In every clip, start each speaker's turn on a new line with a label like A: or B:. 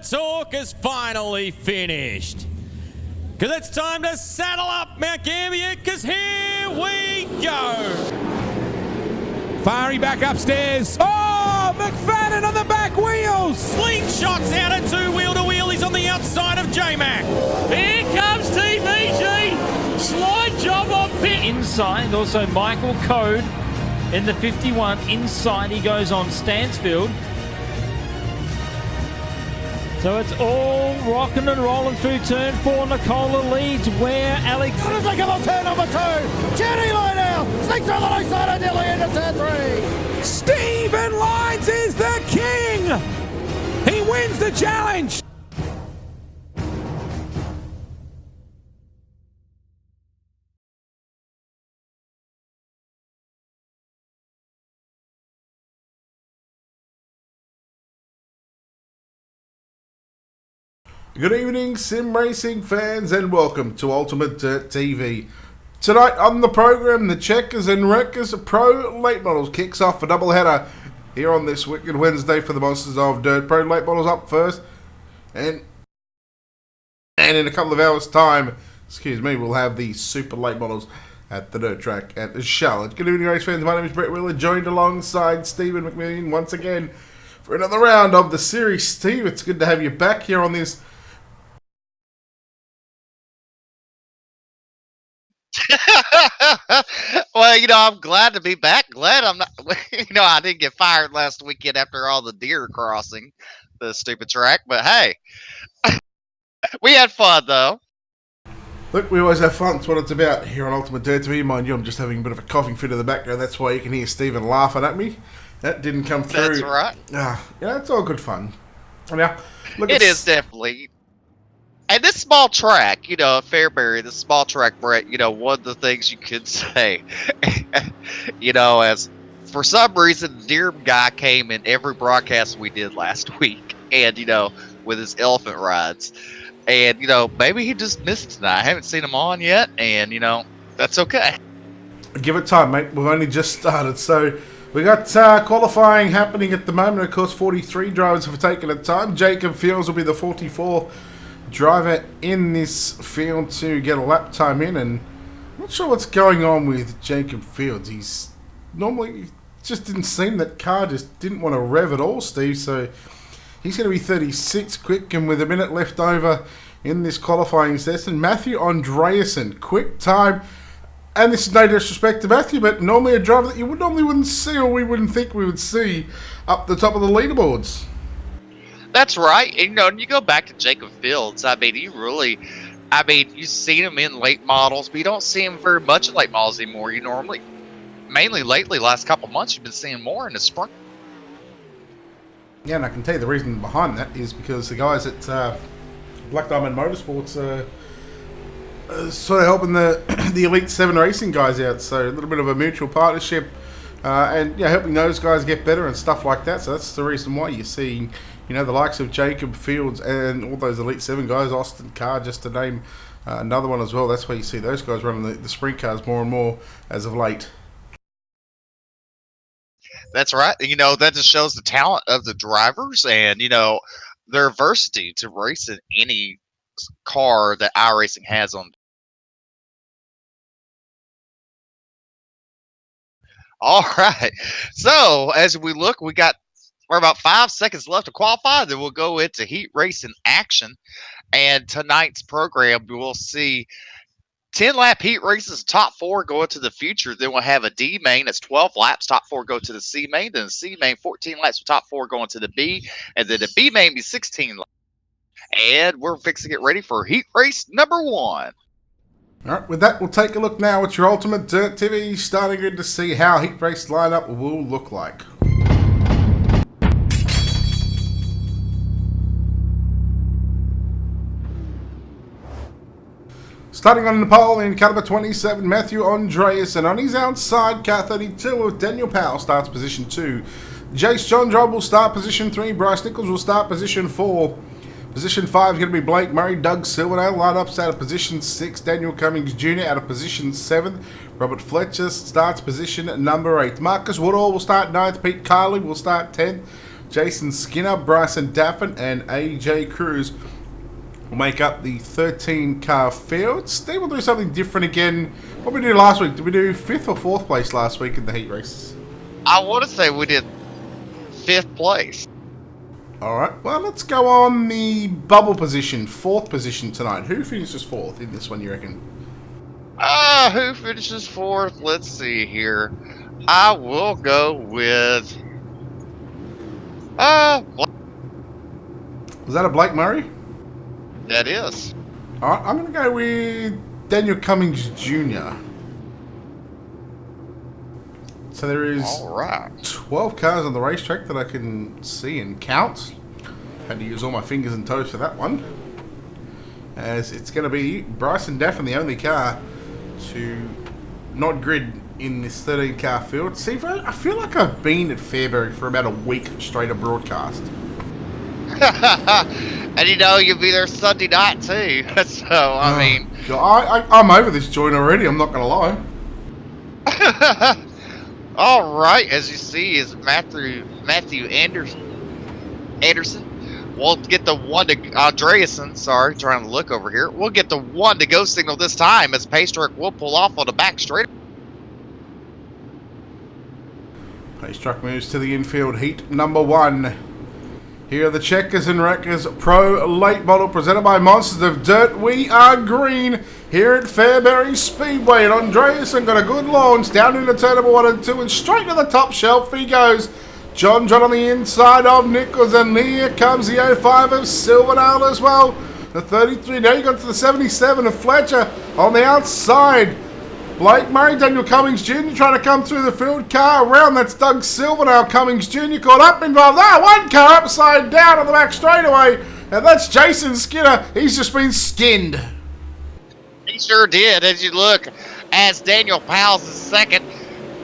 A: talk is finally finished. Because it's time to saddle up Mount Gambier, because here we go.
B: Fari back upstairs. Oh, McFadden on the back wheels.
A: Slingshots out at two-wheel-to-wheel. He's on the outside of J-Mac.
C: Here comes TVG. Slide job on pit. Inside, also Michael Code in the 51. Inside he goes on Stansfield. So it's all rocking and rolling through turn 4. Nicola leads where Alex...
D: As they come on turn number 2, Jenny line out, sneaks on the low side and nearly into turn 3.
B: Stephen Lyons is the king. He wins the challenge.
E: Good evening, sim racing fans, and welcome to Ultimate Dirt TV. Tonight on the program, the Checkers and Wreckers Pro Late Models kicks off a doubleheader here on this wicked Wednesday for the Monsters of Dirt. Pro Late Models up first, and in a couple of hours' time, we'll have the Super Late Models at the dirt track at Charlotte. Good evening, race fans. My name is Brett Wheeler, joined alongside Stephen McMillian once again for another round of the series. Steve, it's good to have you back here on this.
F: Well, I'm glad to be back. Glad I'm not, I didn't get fired last weekend after all the deer crossing the stupid track. But hey, we had fun though.
E: Look, we always have fun. That's what it's about here on Ultimate Dirt TV. Mind you, I'm just having a bit of a coughing fit in the background. That's why you can hear Stephen laughing at me. That didn't come through.
F: That's right.
E: It's all good fun. Now, look,
F: it is definitely. And this small track, Fairbury, this small track, Brett, one of the things you could say, as for some reason, the deer guy came in every broadcast we did last week, and, with his elephant rides. And, maybe he just missed tonight. I haven't seen him on yet, and, that's okay.
E: Give it time, mate. We've only just started, so we got qualifying happening at the moment. Of course, 43 drivers have taken a time. Jacob Fields will be the 44 driver in this field to get a lap time in, and I'm not sure what's going on with Jacob Fields. He's normally just didn't seem that car just didn't want to rev at all, Steve. So he's going to be 36 quick, and with a minute left over in this qualifying session, Matthew Andreasen, quick time. And this is no disrespect to Matthew, but normally a driver that you wouldn't see, or we wouldn't think we would see up the top of the leaderboards.
F: That's right. And, you go back to Jacob Fields. You've seen him in late models, but you don't see him very much in late models anymore. You normally, mainly lately, last couple months, you've been seeing more in the sprint.
E: Yeah, and I can tell you the reason behind that is because the guys at Black Diamond Motorsports are sort of helping the Elite 7 racing guys out. So a little bit of a mutual partnership and helping those guys get better and stuff like that. So that's the reason why you're seeing the likes of Jacob Fields and all those Elite 7 guys, Austin Carr, just to name another one as well. That's why you see those guys running the sprint cars more and more as of late.
F: That's right. That just shows the talent of the drivers and, their adversity to race in any car that iRacing has on. All right. So, as we look, we're about 5 seconds left to qualify. Then we'll go into heat racing action. And tonight's program, we will see 10-lap heat races, top 4 go into the future. Then we'll have a D main that's 12 laps, top 4 go to the C main. Then the C main, 14 laps, with top 4 going to the B. And then the B main be 16 laps. And we're fixing to get ready for heat race number 1.
E: All right, with that, we'll take a look now at your Ultimate Dirt TV, starting good to see how heat race lineup will look like. Starting on the pole in car number 27, Matthew Andreasen. On his outside, car 32 of Daniel Powell starts position 2. Jace John Job will start position 3. Bryce Nichols will start position 4. Position 5 is going to be Blake Murray. Doug Silverdale lineups out of position 6. Daniel Cummings Jr. out of position 7. Robert Fletcher starts position number 8. Marcus Woodall will start 9th. Pete Carley will start 10th. Jason Skinner, Bryson Daffin, and AJ Cruz will make up the 13-car field. Steve will do something different again. What did we do last week? Did we do 5th or 4th place last week in the heat races?
F: I want to say we did 5th place.
E: Alright, well, let's go on the bubble position, 4th position tonight. Who finishes 4th in this one, you reckon?
F: Who finishes 4th? Let's see here. I will go with...
E: Was that a Blake Murray?
F: That is.
E: Alright, I'm going to go with Daniel Cummings Jr. So there is
F: All right.
E: 12 cars on the racetrack that I can see and count. Had to use all my fingers and toes for that one. As it's going to be Bryson Daffin, the only car to not grid in this 13-car field. See, I feel like I've been at Fairbury for about a week straight of broadcast.
F: And you know, you'll be there Sunday night too. So, I mean...
E: I'm over this joint already, I'm not going to lie.
F: All right, as you see, is Matthew Anderson. We'll get the one to Andreasen. Sorry, trying to look over here. We'll get the one to go signal this time as Paystruck will pull off on the back straight.
E: Paystruck moves to the infield, heat number 1. Here are the Checkers and Wreckers Pro Late Model presented by Monsters of Dirt. We are green here at Fairbury Speedway. And Andreasen got a good launch down into turn number 1 and 2 and straight to the top shelf he goes. John on the inside of Nichols, and here comes the 05 of Silverdale as well. The 33, now you got to the 77 of Fletcher on the outside. Blake Murray, Daniel Cummings Jr. trying to come through the field car around. That's Doug Silverdale. Cummings Jr. caught up involved there. One car upside down on the back straightaway. And that's Jason Skinner. He's just been skinned.
F: He sure did. As you look, as Daniel Powell's is second,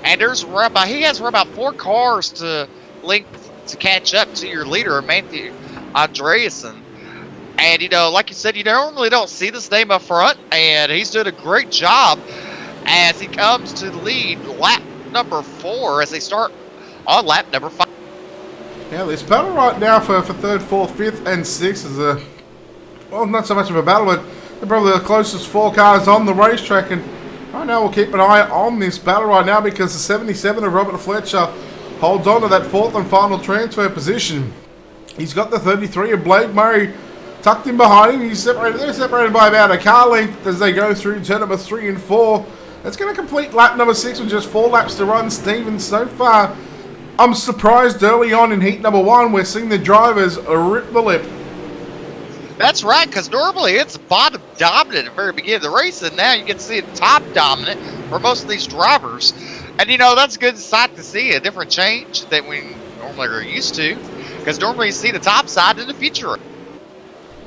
F: and there's he has about 4 cars to link to catch up to your leader, Matthew Andreasen. And, you know, like you said, you normally don't see this name up front, and he's doing a great job as he comes to the lead lap number 4 as they start on lap number 5.
E: Yeah, this battle right now for 3rd, 4th, 5th, and 6th is well, not so much of a battle, but they're probably the closest 4 cars on the racetrack. And right now we'll keep an eye on this battle right now because the 77 of Robert Fletcher holds on to that 4th and final transfer position. He's got the 33 of Blake Murray tucked in behind him. They're separated by about a car length as they go through turn number 3 and 4. It's going to complete lap number 6 with just 4 laps to run, Stephen. So far, I'm surprised early on in heat number 1 we're seeing the drivers rip the lip.
F: That's right, because normally it's bottom dominant at the very beginning of the race, and now you can see it top dominant for most of these drivers. And, you know, that's a good sight to see, a different change that we normally are used to, because normally you see the top side in the future.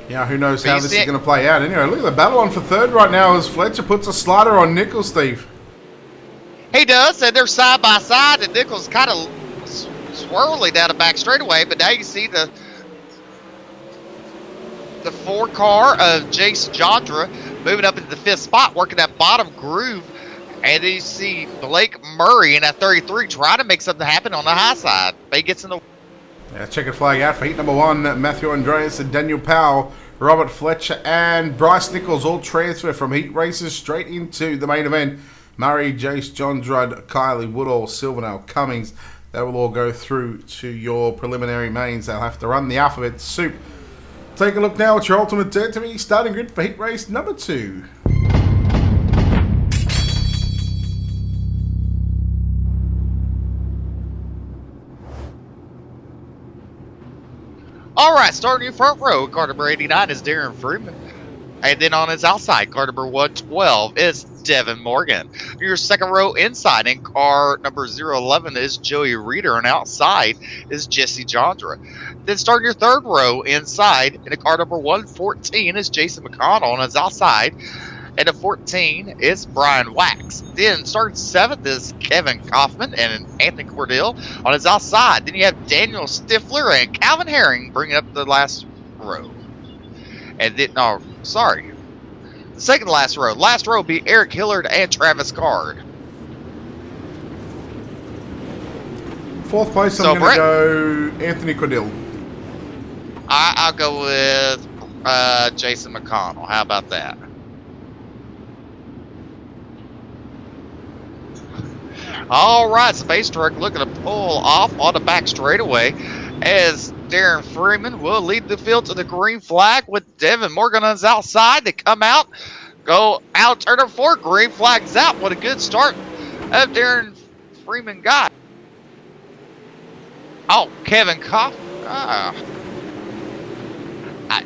E: Yeah, who knows how this is going to play out. Anyway, look at the battle on for 3rd right now as Fletcher puts a slider on Nichols, Steve.
F: He does, and they're side by side, and Nichols kind of swirly down the back straightaway, but now you see the 4 car of Jace Jandra moving up into the 5th spot, working that bottom groove, and then you see Blake Murray in that 33 trying to make something happen on the high side, but he gets in the...
E: Yeah, checkered flag out for heat number 1. Matthew Andreasen, Daniel Powell, Robert Fletcher, and Bryce Nichols all transfer from heat races straight into the main event. Murray, Jace, John Drudd, Kylie, Woodall, Silverdale, Cummings. They will all go through to your preliminary mains. They'll have to run the alphabet soup. Take a look now at your ultimate dirt to me starting grid for heat race number 2.
F: All right, starting in front row, car number 89 is Darren Freeman. And then on his outside, car number 112 is Devin Morgan. Your second row inside in car number 011 is Joey Reeder, and outside is Jesse Jandra. Then starting your third row inside in car number 114 is Jason McConnell, and his outside. And at 14 is Brian Wax. Then starting 7th is Kevin Kaufman and Anthony Cordell on his outside. Then you have Daniel Stifler and Calvin Herring bringing up the last row. And then, the second to last row. Last row will be Eric Hillard and Travis Card.
E: Fourth place,
F: So,
E: I'm going to
F: Brett?
E: go Anthony Cordill.
F: I'll go with Jason McConnell. How about that? All right, Space Truck looking to pull off on the back straightaway as Darren Freeman will lead the field to the green flag with Devin Morgan on his outside. They come out, go out, turn number 4, green flag's out. What a good start of Darren Freeman got. Oh, Kevin Koff.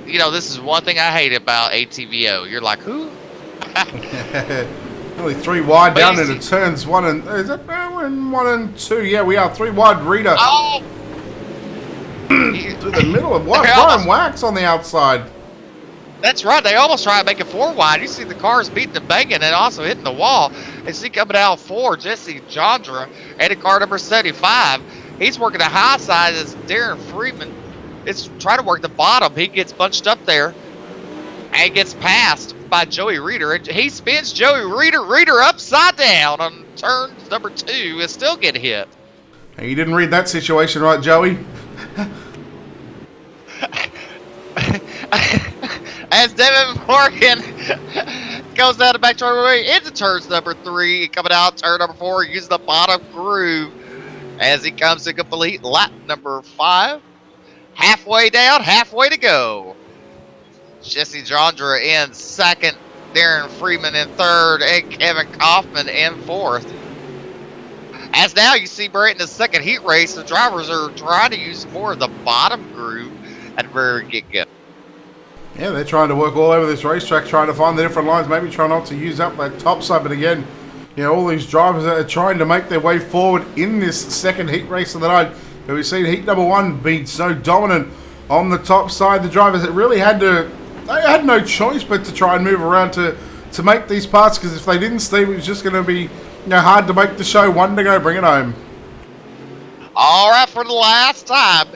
F: You know, this is one thing I hate about ATVO. You're like, who?
E: Only 3 wide
F: But
E: down
F: you
E: into
F: see-
E: turns 1 and... Is it 1 and 2? Yeah, we are. 3 wide, Rita.
F: Oh!
E: To the middle of what?
F: They're
E: Brian
F: almost-
E: Wax on the outside.
F: That's right. They almost try to make it 4 wide. You see the cars beating the banging and also hitting the wall. And see coming out 4, Jesse Jondra, and in car number 75. He's working the high side as Darren Freeman is trying to work the bottom. He gets bunched up there and gets passed by Joey Reeder. And he spins Joey Reeder upside down on turns number 2 and still get hit.
E: Hey, you didn't read that situation right, Joey?
F: As Devin Morgan goes down the back straightaway into turns number 3, coming out turn number 4, using the bottom groove as he comes to complete lap number 5. Halfway down, halfway to go. Jesse Jondra in second, Darren Freeman in third, and Kevin Kaufman in fourth. As now you see Brett in the second heat race, the drivers are trying to use more of the bottom groove at the very get-go.
E: Yeah, they're trying to work all over this racetrack, trying to find the different lines, maybe try not to use up that top side. But again, you know, all these drivers are trying to make their way forward in this second heat race of the night. And we've seen heat number 1 be so dominant on the top side. The drivers that really had no choice but to try and move around to make these parts, because if they didn't, Steve, it was just going to be, you know, hard to make the show. 1 to go, bring it home.
F: All right, for the last time,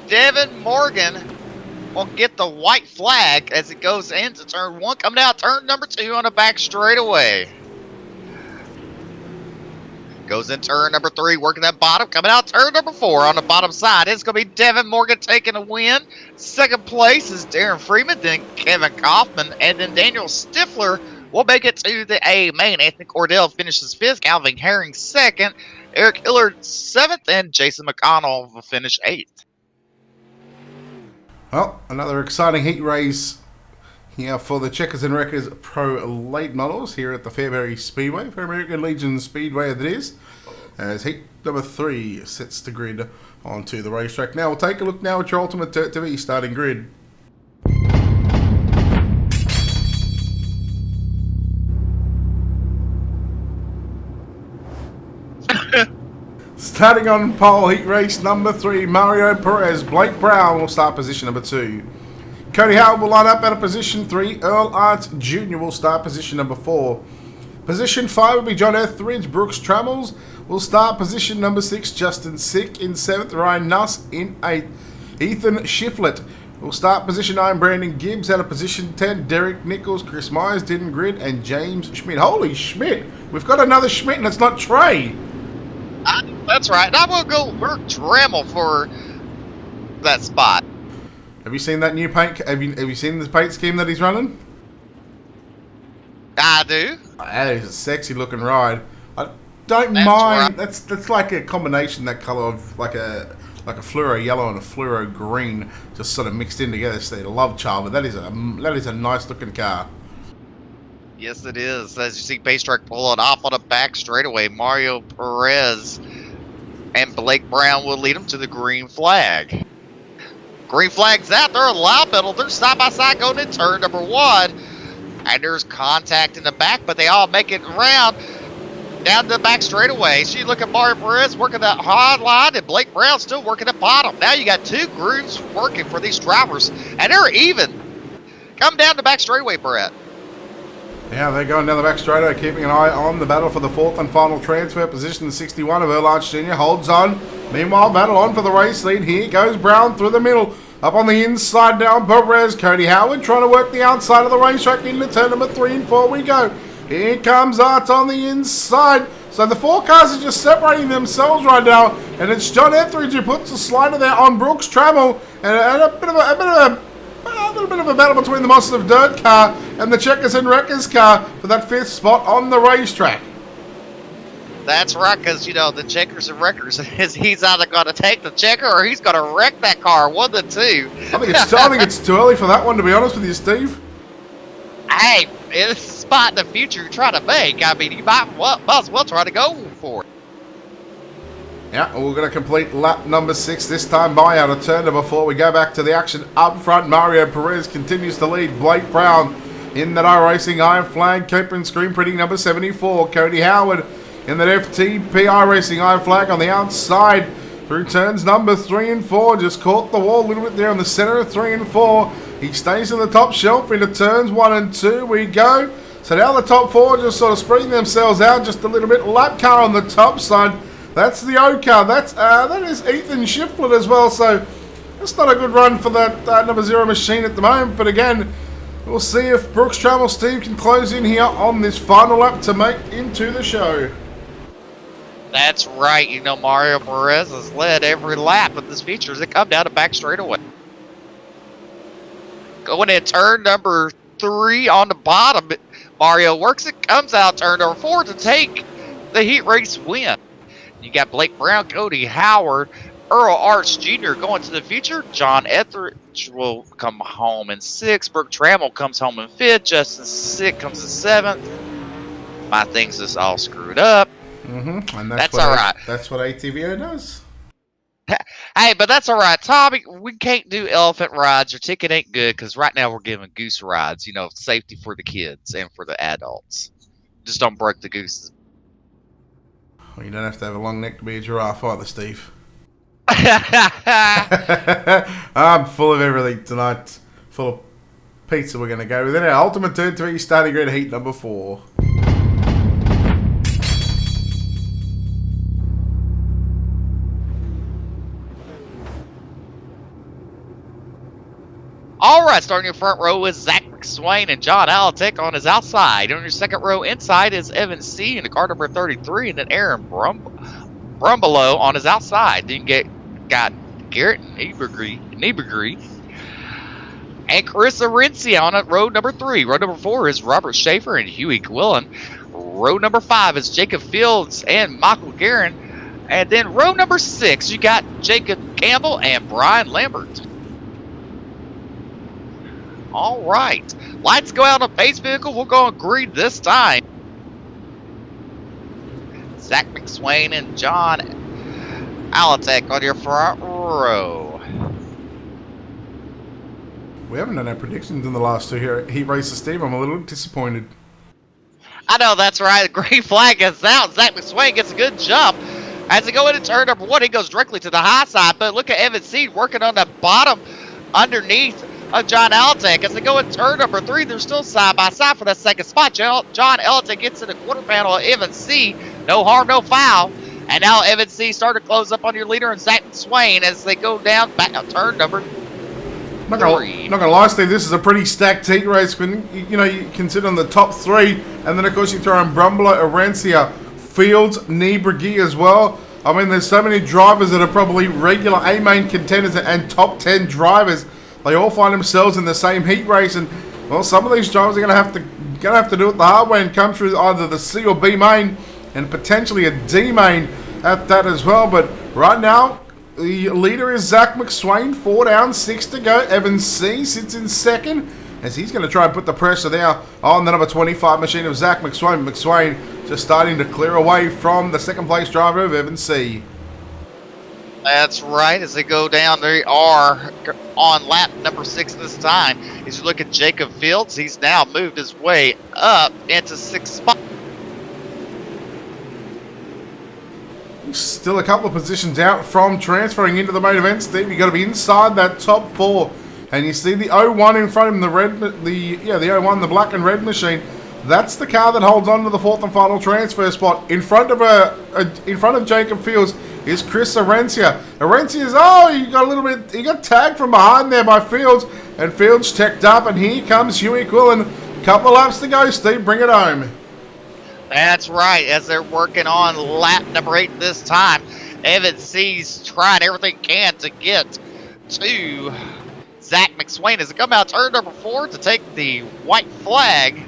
F: Devin Morgan will get the white flag as it goes into turn 1, coming out turn number 2 on the back straightaway. Goes in turn number 3, working that bottom, coming out turn number 4 on the bottom side. It's going to be Devin Morgan taking a win. Second place is Darren Freeman, then Kevin Kaufman, and then Daniel Stifler will make it to the A main. Anthony Cordell finishes 5th, Calvin Herring 2nd, Eric Hillard 7th, and Jason McConnell will finish 8th.
E: Well, another exciting heat race here for the Checkers and Wreckers Pro Late Models here at the Fairbury Speedway, for American Legion Speedway that is, as heat number 3 sets the grid onto the racetrack. Now we'll take a look now at your Ultimate TV starting grid. Starting on pole, heat race number 3, Mario Perez. Blake Brown will start position number 2. Cody Howard will line up at a position 3. Earl Arts Jr. will start position number 4. Position 5 will be John Etheridge. Brooks Trammels will start position number 6. Justin Sick in 7th. Ryan Nuss in 8th. Ethan Shiflett will start position 9. Brandon Gibbs out of position 10. Derek Nichols, Chris Myers, Dylan Grid, and James Schmidt. Holy Schmidt! We've got another Schmidt, and it's not Trey.
F: That's right. I will go work Dremel for that spot.
E: Have you seen that new paint? Have you seen the paint scheme that he's running?
F: I do.
E: That is a sexy looking ride. I don't
F: That's
E: mind.
F: right.
E: That's like a combination, that color of like a fluoro yellow and a fluoro green, just sort of mixed in together. So a love child, but that is a nice looking car.
F: Yes, it is. As you see Pace Truck pulling off on the back straightaway, Mario Perez and Blake Brown will lead them to the green flag. Green flag's out. They're a loud pedal. They're side by side going in turn number 1. And there's contact in the back, but they all make it around down the back straightaway. So you look at Mario Perez working that hard line, and Blake Brown still working the bottom. Now you got 2 grooves working for these drivers, and they're even. Come down the back straightaway, Brett.
E: Yeah, they're going down the back straightaway, keeping an eye on the battle for the 4th and final transfer position. The 61 of Earl Arch Jr. holds on. Meanwhile, battle on for the race lead. Here goes Brown through the middle. Up on the inside now, Perez, Cody Howard trying to work the outside of the racetrack into turn number 3 and 4 we go. Here comes Art on the inside. So the 4 cars are just separating themselves right now, and it's John Etheridge who puts a slider there on Brooks Trammell, and a little bit of a battle between the Monsters of Dirt car and the Checkers and Wreckers car for that 5th spot on the racetrack.
F: That's right, because, you know, the Checkers and Wreckers, he's either going to take the checker or he's going to wreck that car, one of the two.
E: I think it's too early for that one, to be honest with you, Steve.
F: Hey, it's a spot in the future you're trying to make. I mean, you might as well try to go for it.
E: Yeah, we're going to complete lap number 6 this time by out of turn number 4. We go back to the action up front. Mario Perez continues to lead. Blake Brown in that iRacing Iron Flag. Cope and Screen Pretty number 74. Cody Howard in that FTP iRacing Iron Flag on the outside through turns number 3 and 4. Just caught the wall a little bit there on the center of 3 and 4. He stays in the top shelf into turns 1 and 2. We go. So now the top 4 just sort of spreading themselves out just a little bit. Lap car on the top side. That's the O car. That is Ethan Shiflett as well. So that's not a good run for that number 0 machine at the moment. But again, we'll see if Brooks Trammell Steve can close in here on this final lap to make into the show.
F: That's right. You know, Mario Perez has led every lap of this feature as it come down to back straightaway. Going in turn number 3 on the bottom, Mario works it, comes out turn number 4 to take the heat race win. You got Blake Brown, Cody Howard, Earl Arts Jr. going to the future. John Etheridge will come home in 6th. Brooke Trammell comes home in 5th. Justin Sick comes in 7th. My thing's just all screwed up.
E: And
F: that's all right.
E: That's what ATVO does.
F: Hey, but that's all right, Tommy. We can't do elephant rides. Your ticket ain't good because right now we're giving goose rides. You know, safety for the kids and for the adults. Just don't break the gooses.
E: Well, you don't have to have a long neck to be a giraffe either, Steve. I'm full of everything tonight. Full of pizza we're going to go with. Then our ultimate turn 3 starting grid heat number 4.
F: All right, starting your front row is Zach McSwain and John Alatek on his outside. On your second row inside is Evan C. in the car number 33, and then Aaron Brumbelow on his outside. Then you got Garrett Niebergry and Carissa Rencia on row number 3. Row number 4 is Robert Schaefer and Huey Quillen. Row number 5 is Jacob Fields and Michael Guerin. And then row number 6, you got Jacob Campbell and Brian Lambert. All right. Lights go out on base vehicle. We're going green this time. Zach McSwain and John Alatek on your front row.
E: We haven't done our predictions in the last 2 heat races, Steve. I'm a little disappointed.
F: I know, that's right. The green flag is out. Zach McSwain gets a good jump. As they go into turn number 1, he goes directly to the high side. But look at Evan Seed working on the bottom underneath of John Alatek. As they go in turn number 3, they're still side by side for that second spot. John Alatek gets in the quarter panel of Evan C. No harm, no foul. And now Evan C. starting to close up on your leader and Zach Swain as they go down back on turn number 3.
E: Not gonna lie, Steve, this is a pretty stacked heat race. When you consider the top 3, and then of course you throw in Brumbelow, Arencia, Fields, Niebergey as well. I mean, there's so many drivers that are probably regular A-main contenders and top 10 drivers. They all find themselves in the same heat race, and well, some of these drivers are gonna have to do it the hard way and come through either the C or B main, and potentially a D main at that as well. But right now, the leader is Zach McSwain, 4 down, 6 to go. Evan C sits in second as he's going to try and put the pressure there on the number 25 machine of Zach McSwain. McSwain just starting to clear away from the second place driver of Evan C.
F: That's right. As they go down, they are on lap number 6 this time. As you look at Jacob Fields, he's now moved his way up into 6th spot.
E: Still a couple of positions out from transferring into the main event, Steve. You've got to be inside that top 4. And you see the 01 in front of him, the 01, the black and red machine. That's the car that holds on to the 4th and final transfer spot. In front of Jacob Fields is Chris Arencia. Arencia's, he got tagged from behind there by Fields, and Fields checked up, and here comes Huey Quillen. Couple of laps to go, Steve, bring it home.
F: That's right. As they're working on lap number 8 this time, Evan C's trying everything he can to get to Zach McSwain as they come out turn number 4 to take the white flag.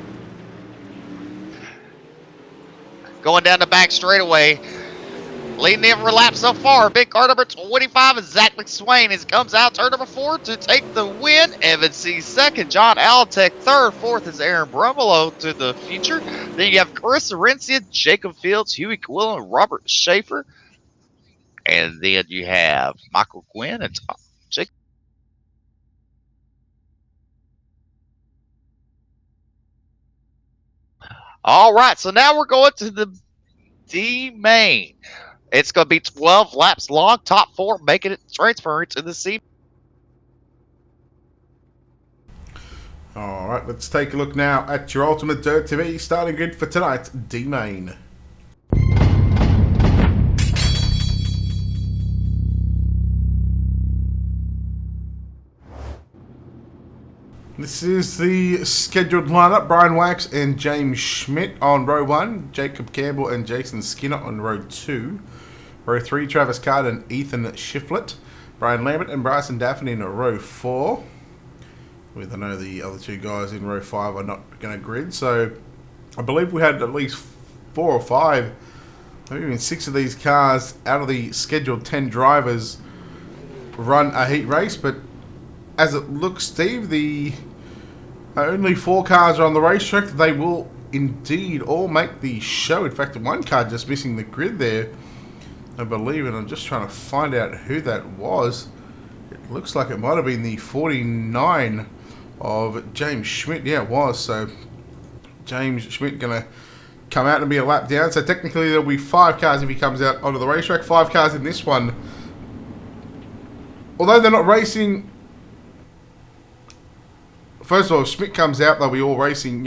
F: Going down the back straightaway. Leading every lap so far. Big car number 25 is Zach McSwain as he comes out turn number 4 to take the win. Evan C second. John Alatek third. Fourth is Aaron Brumelo to the future. Then you have Chris Arencia, Jacob Fields, Huey Quillen, Robert Schaefer. And then you have Michael Gwynn and Tom Jacob. All right, so now we're going to the D main. It's going to be 12 laps long. Top 4 making it transferring to the C.
E: All right, let's take a look now at your Ultimate Dirt TV starting grid for tonight's D main. This is the scheduled lineup. Brian Wax and James Schmidt on row 1. Jacob Campbell and Jason Skinner on row 2. Row 3, Travis Card and Ethan Shiflett. Brian Lambert and Bryson Daffin in row 4. With I know the other 2 guys in row 5 are not going to grid. So I believe we had at least 4 or 5, maybe even 6 of these cars out of the scheduled 10 drivers run a heat race. But as it looks, Steve, the only 4 cars are on the racetrack. They will indeed all make the show. In fact, one car just missing the grid there, I believe, and I'm just trying to find out who that was. It looks like it might have been the 49 of James Schmidt. Yeah, it was. So James Schmidt going to come out and be a lap down. So technically there'll be 5 cars if he comes out onto the racetrack. 5 cars in this one. Although they're not racing... First of all, if Schmidt comes out, they'll be all racing,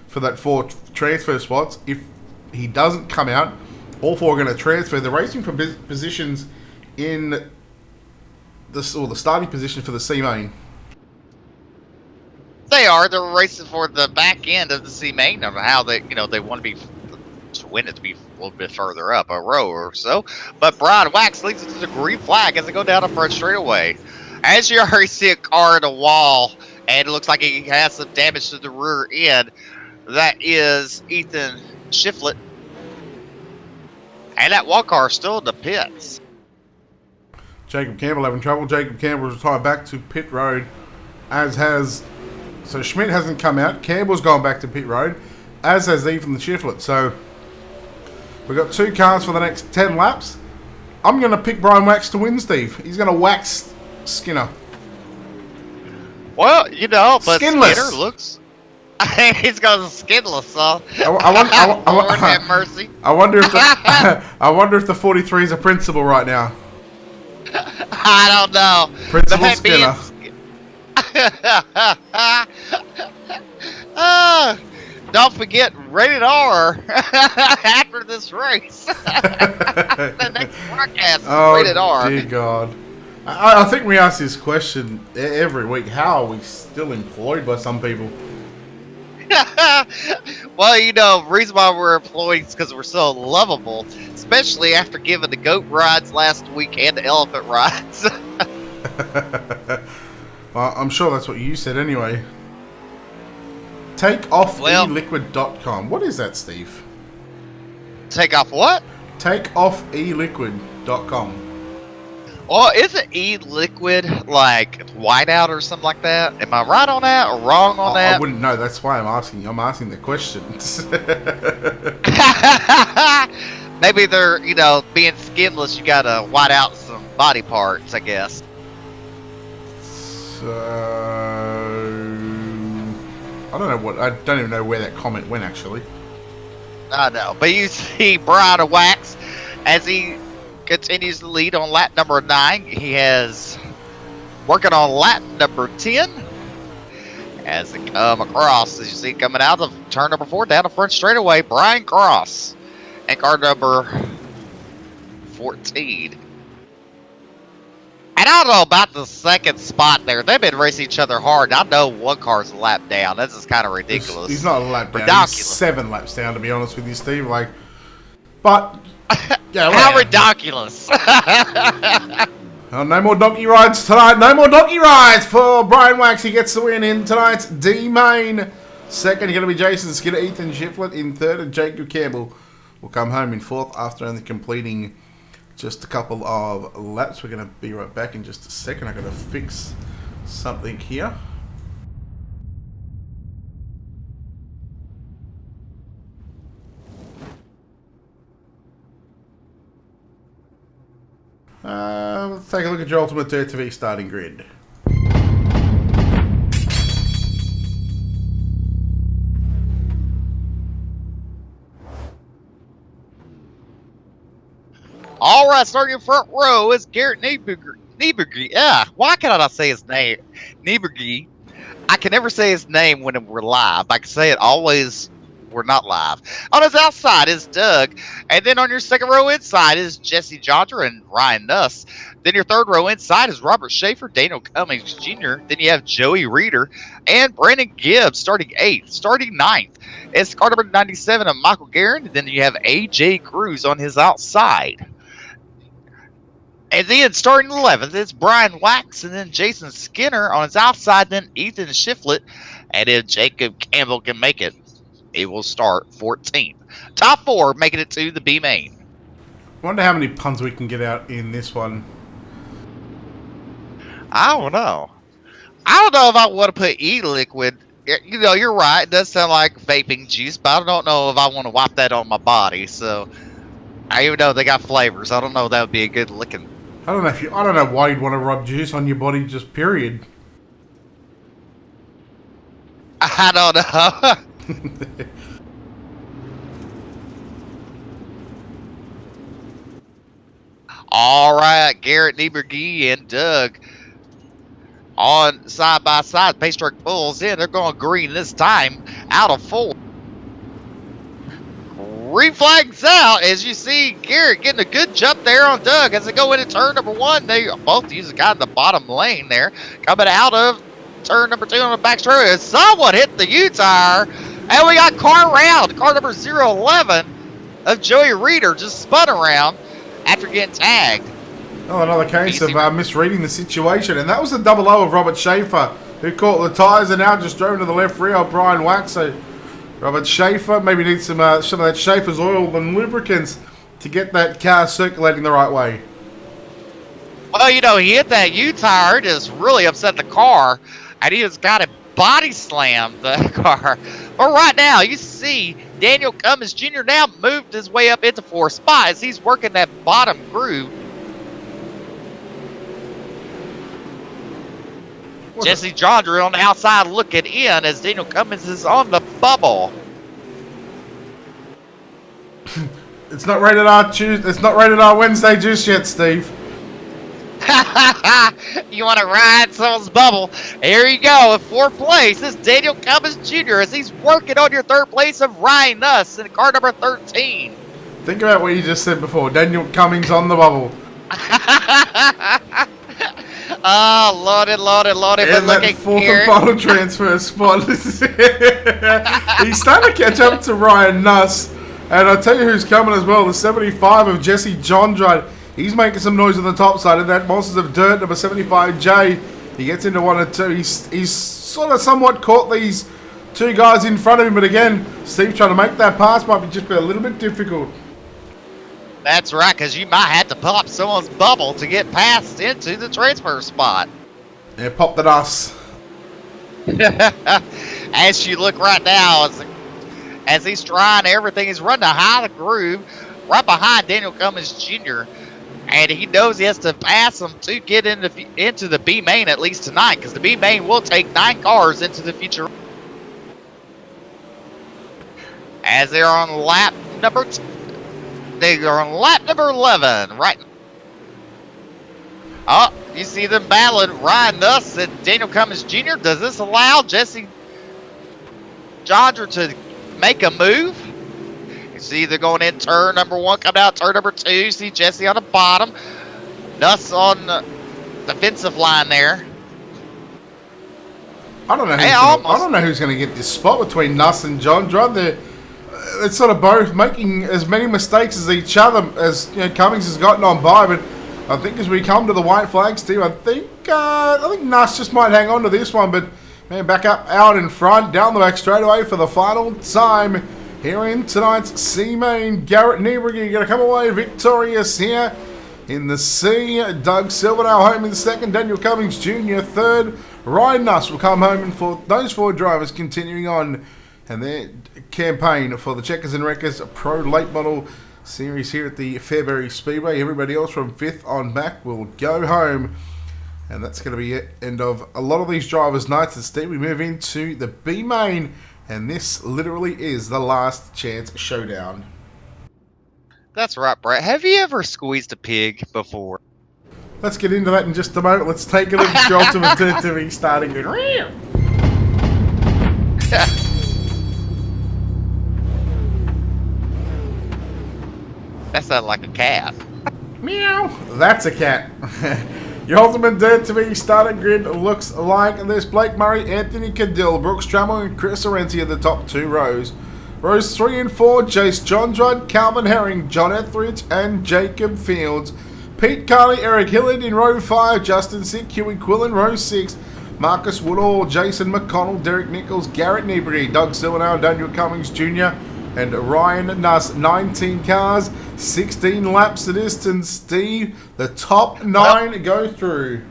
E: for that 4 transfer spots. If he doesn't come out, all 4 are going to transfer. They're racing for positions in the starting position for the C main.
F: They are. They're racing for the back end of the C main of how they, they want to win it to be a little bit further up, a row or so. But Brian Wax leads it to the green flag as they go down the front straightaway. As you already see a car in the wall, and it looks like he has some damage to the rear end. That is Ethan Shiflett. And that one car is still in the pits.
E: Jacob Campbell having trouble. Jacob Campbell retired back to pit road, as has... So Schmidt hasn't come out. Campbell's gone back to pit road, as has Ethan Shiflett. So we've got 2 cars for the next 10 laps. I'm going to pick Brian Wax to win, Steve. He's going to wax Skinner.
F: Well, but
E: Skinless.
F: Skinner looks... He's got a skinless, so...
E: Lord
F: have mercy.
E: I wonder if the, I wonder if the 43 is a principal right now.
F: I don't know.
E: Principal Skinner.
F: Don't forget, rated R after this race. The next broadcast is rated R.
E: Oh, dear God. I think we ask this question every week. How are we still employed by some people?
F: Well, the reason why we're employed is because we're so lovable, especially after giving the goat rides last week and the elephant rides.
E: Well, I'm sure that's what you said anyway. TakeOffEliquid.com. What is that, Steve?
F: Take off what?
E: TakeOffEliquid.com.
F: Well, isn't e-liquid like whiteout or something like that? Am I right on that or wrong on that?
E: I wouldn't know. That's why I'm asking. I'm asking the questions.
F: Maybe they're, being skinless, you gotta white out some body parts, I guess.
E: So... I don't even know where that comment went, actually.
F: I know. But you see Brian Wax as he continues to lead on lap number 9. He has working on lap number 10 as they come across. As you see coming out of turn number 4 down the front straightaway, Brian Cross and car number 14. And I don't know about the second spot there. They've been racing each other hard. I know one car's a lap down. This is kind of ridiculous.
E: He's not a lap down.
F: Ridiculous.
E: He's 7 laps down, to be honest with you, Steve. Like, but yeah,
F: how ridiculous!
E: Oh, no more donkey rides tonight. No more donkey rides for Brian Wax. He gets the win in tonight's D main. Second, going to be Jason Skinner, Ethan Shiflett in third, and Jacob Campbell will come home in fourth after only completing just a couple of laps. We're going to be right back in just a second. I'm going to fix something here. Let's take a look at your Ultimate Dirt TV starting grid.
F: All right, starting in front row is Garrett Niebergy. Yeah, why cannot I say his name? Niebergy. I can never say his name when we're live. I can say it always we're not live. On his outside is Doug. And then on your second row inside is Jesse Jondra and Ryan Nuss. Then your third row inside is Robert Schaefer, Daniel Cummings Jr. Then you have Joey Reeder and Brandon Gibbs starting 8th. Starting 9th is car number 97 of Michael Guerin. And then you have AJ Cruz on his outside. And then starting 11th, it's Brian Wax and then Jason Skinner on his outside, then Ethan Shiflett. And if Jacob Campbell can make it, it will start 14th. Top 4 making it to the B main.
E: I wonder how many puns we can get out in this one.
F: I don't know. I don't know if I want to put e-liquid. You know, you're right. It does sound like vaping juice, but I don't know if I want to wipe that on my body. So I even know they got flavors. I don't know if that would be a good looking.
E: I don't know why you'd want to rub juice on your body, just period.
F: I don't know. All right, Garrett Niebergy and Doug on side by side. Pace truck pulls in. They're going green this time out of 4. Reflags out as you see Garrett getting a good jump there on Doug as they go into turn number 1. They both use a guy in the bottom lane there. Coming out of turn number 2 on the back straight. And someone hit the U-tire. And we got car round. Car number 011 of Joey Reeder just spun around after getting tagged.
E: Oh, another case of misreading the situation. And that was the 00 of Robert Schaefer, who caught the tyres and now just drove to the left rear of Brian Wax. So Robert Schaefer maybe needs some of that Schaefer's oil and lubricants to get that car circulating the right way.
F: Well, you know, he hit that U-tire, just really upset the car, and he just got a body slammed the car. But right now, you see Daniel Cummins Jr. now moved his way up into 4th spot as he's working that bottom groove. Jesse Jondra on the outside looking in as Daniel Cummins is on the bubble.
E: It's not rated R Tuesday. It's not rated R Wednesday just yet, Steve.
F: You want to ride someone's bubble? Here you go. In 4th place is Daniel Cummins Jr. as he's working on your 3rd place of Ryan Nuss in car number 13.
E: Think about what you just said before. Daniel Cummings on the bubble.
F: Oh, loaded.
E: And that 4th and final transfer spot. He's starting to catch up to Ryan Nuss. And I'll tell you who's coming as well. The 75 of Jesse Jondra. He's making some noise on the top side. And that Monsters of Dirt, number 75J. He gets into 1 and 2. He's sort of somewhat caught these 2 guys in front of him. But again, Steve trying to make that pass might be just be a little bit difficult.
F: That's right, because you might have to pop someone's bubble to get passed into the transfer spot.
E: Yeah, pop the Nuss.
F: As you look right now, as he's trying everything, he's running a high the groove right behind Daniel Cummins Jr. And he knows he has to pass him to get into the B main at least tonight, because the B main will take 9 cars into the future. As they're on lap number 2. They are on lap number 11, right? Oh, you see them battling Ryan Nuss and Daniel Cummins Jr. Does this allow Jesse Jondra to make a move? You see they're going in turn number 1, coming out turn number 2. You see Jesse on the bottom. Nuss on defensive line there.
E: I don't know. I don't know who's going to get this spot between Nuss and John Drudd. They're sort of both making as many mistakes as each other as Cummings has gotten on by. But I think as we come to the white flags, Steve, I think Nuss just might hang on to this one. But man, back up out in front, down the back straight away for the final time here in tonight's C main. Garrett Nieberger going to come away victorious here in the C. Doug Silverdale home in second. Daniel Cummings Jr. third. Ryan Nuss will come home, and for those 4 drivers continuing on and their campaign for the Checkers and Wreckers Pro Late Model Series here at the Fairbury Speedway. Everybody else from 5th on back will go home, and that's going to be the end of a lot of these drivers' nights. Instead, we move into the B main, and this literally is the last chance showdown.
F: That's right, Brett. Have you ever squeezed a pig before?
E: Let's get into that in just a moment. Let's take a look at the Ultimate TV starting in.
F: That sounded like a cat.
E: Meow. That's a cat. Your Ultimate Dirt TV starting grid looks like this. Blake Murray, Anthony Cadill, Brooks Trammell, and Chris Arenzi are the top 2 rows. Rows 3 and 4, Jace John Drudd, Calvin Herring, John Etheridge, and Jacob Fields. Pete Carley, Eric Hillard in row 5, Justin Sick, Huey Quill in row 6, Marcus Woodall, Jason McConnell, Derek Nichols, Garrett Nieberger, Doug Silvernail, Daniel Cummings Jr., and Ryan Nuss. 19 cars, 16 laps to distance. Steve, the top 9 go through.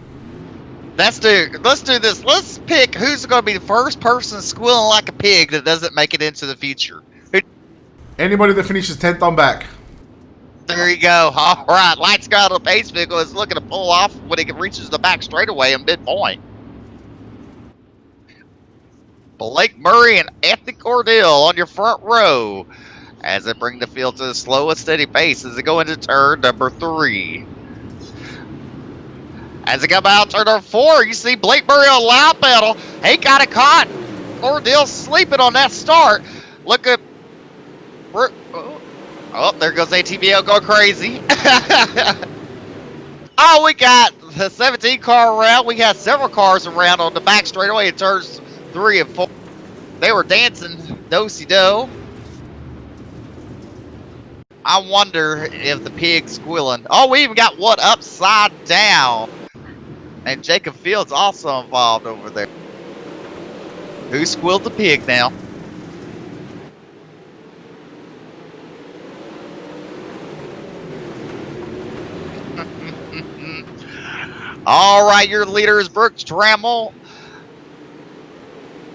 F: Let's do this. Let's pick who's going to be the first person squealing like a pig that doesn't make it into the future.
E: Anybody that finishes 10th on back.
F: There you go. All right. Light Sky the pace vehicle is looking to pull off when it reaches the back straightaway in midpoint. Blake Murray and Anthony Cordell on your front row as they bring the field to a slow and steady pace as they go into turn number 3. As they come out turn number 4, you see Blake Murray on loud pedal. He got it caught. Cordell sleeping on that start. Look at... Oh, there goes ATVL going crazy. Oh, we got the 17 car around. We got several cars around on the back straightaway in turns 3 and 4. They were dancing do-si-do. I wonder if the pig's squealing. Oh, we even got one upside down. And Jacob Fields also involved over there. Who squealed the pig now? All right, your leader is Brooks Trammell.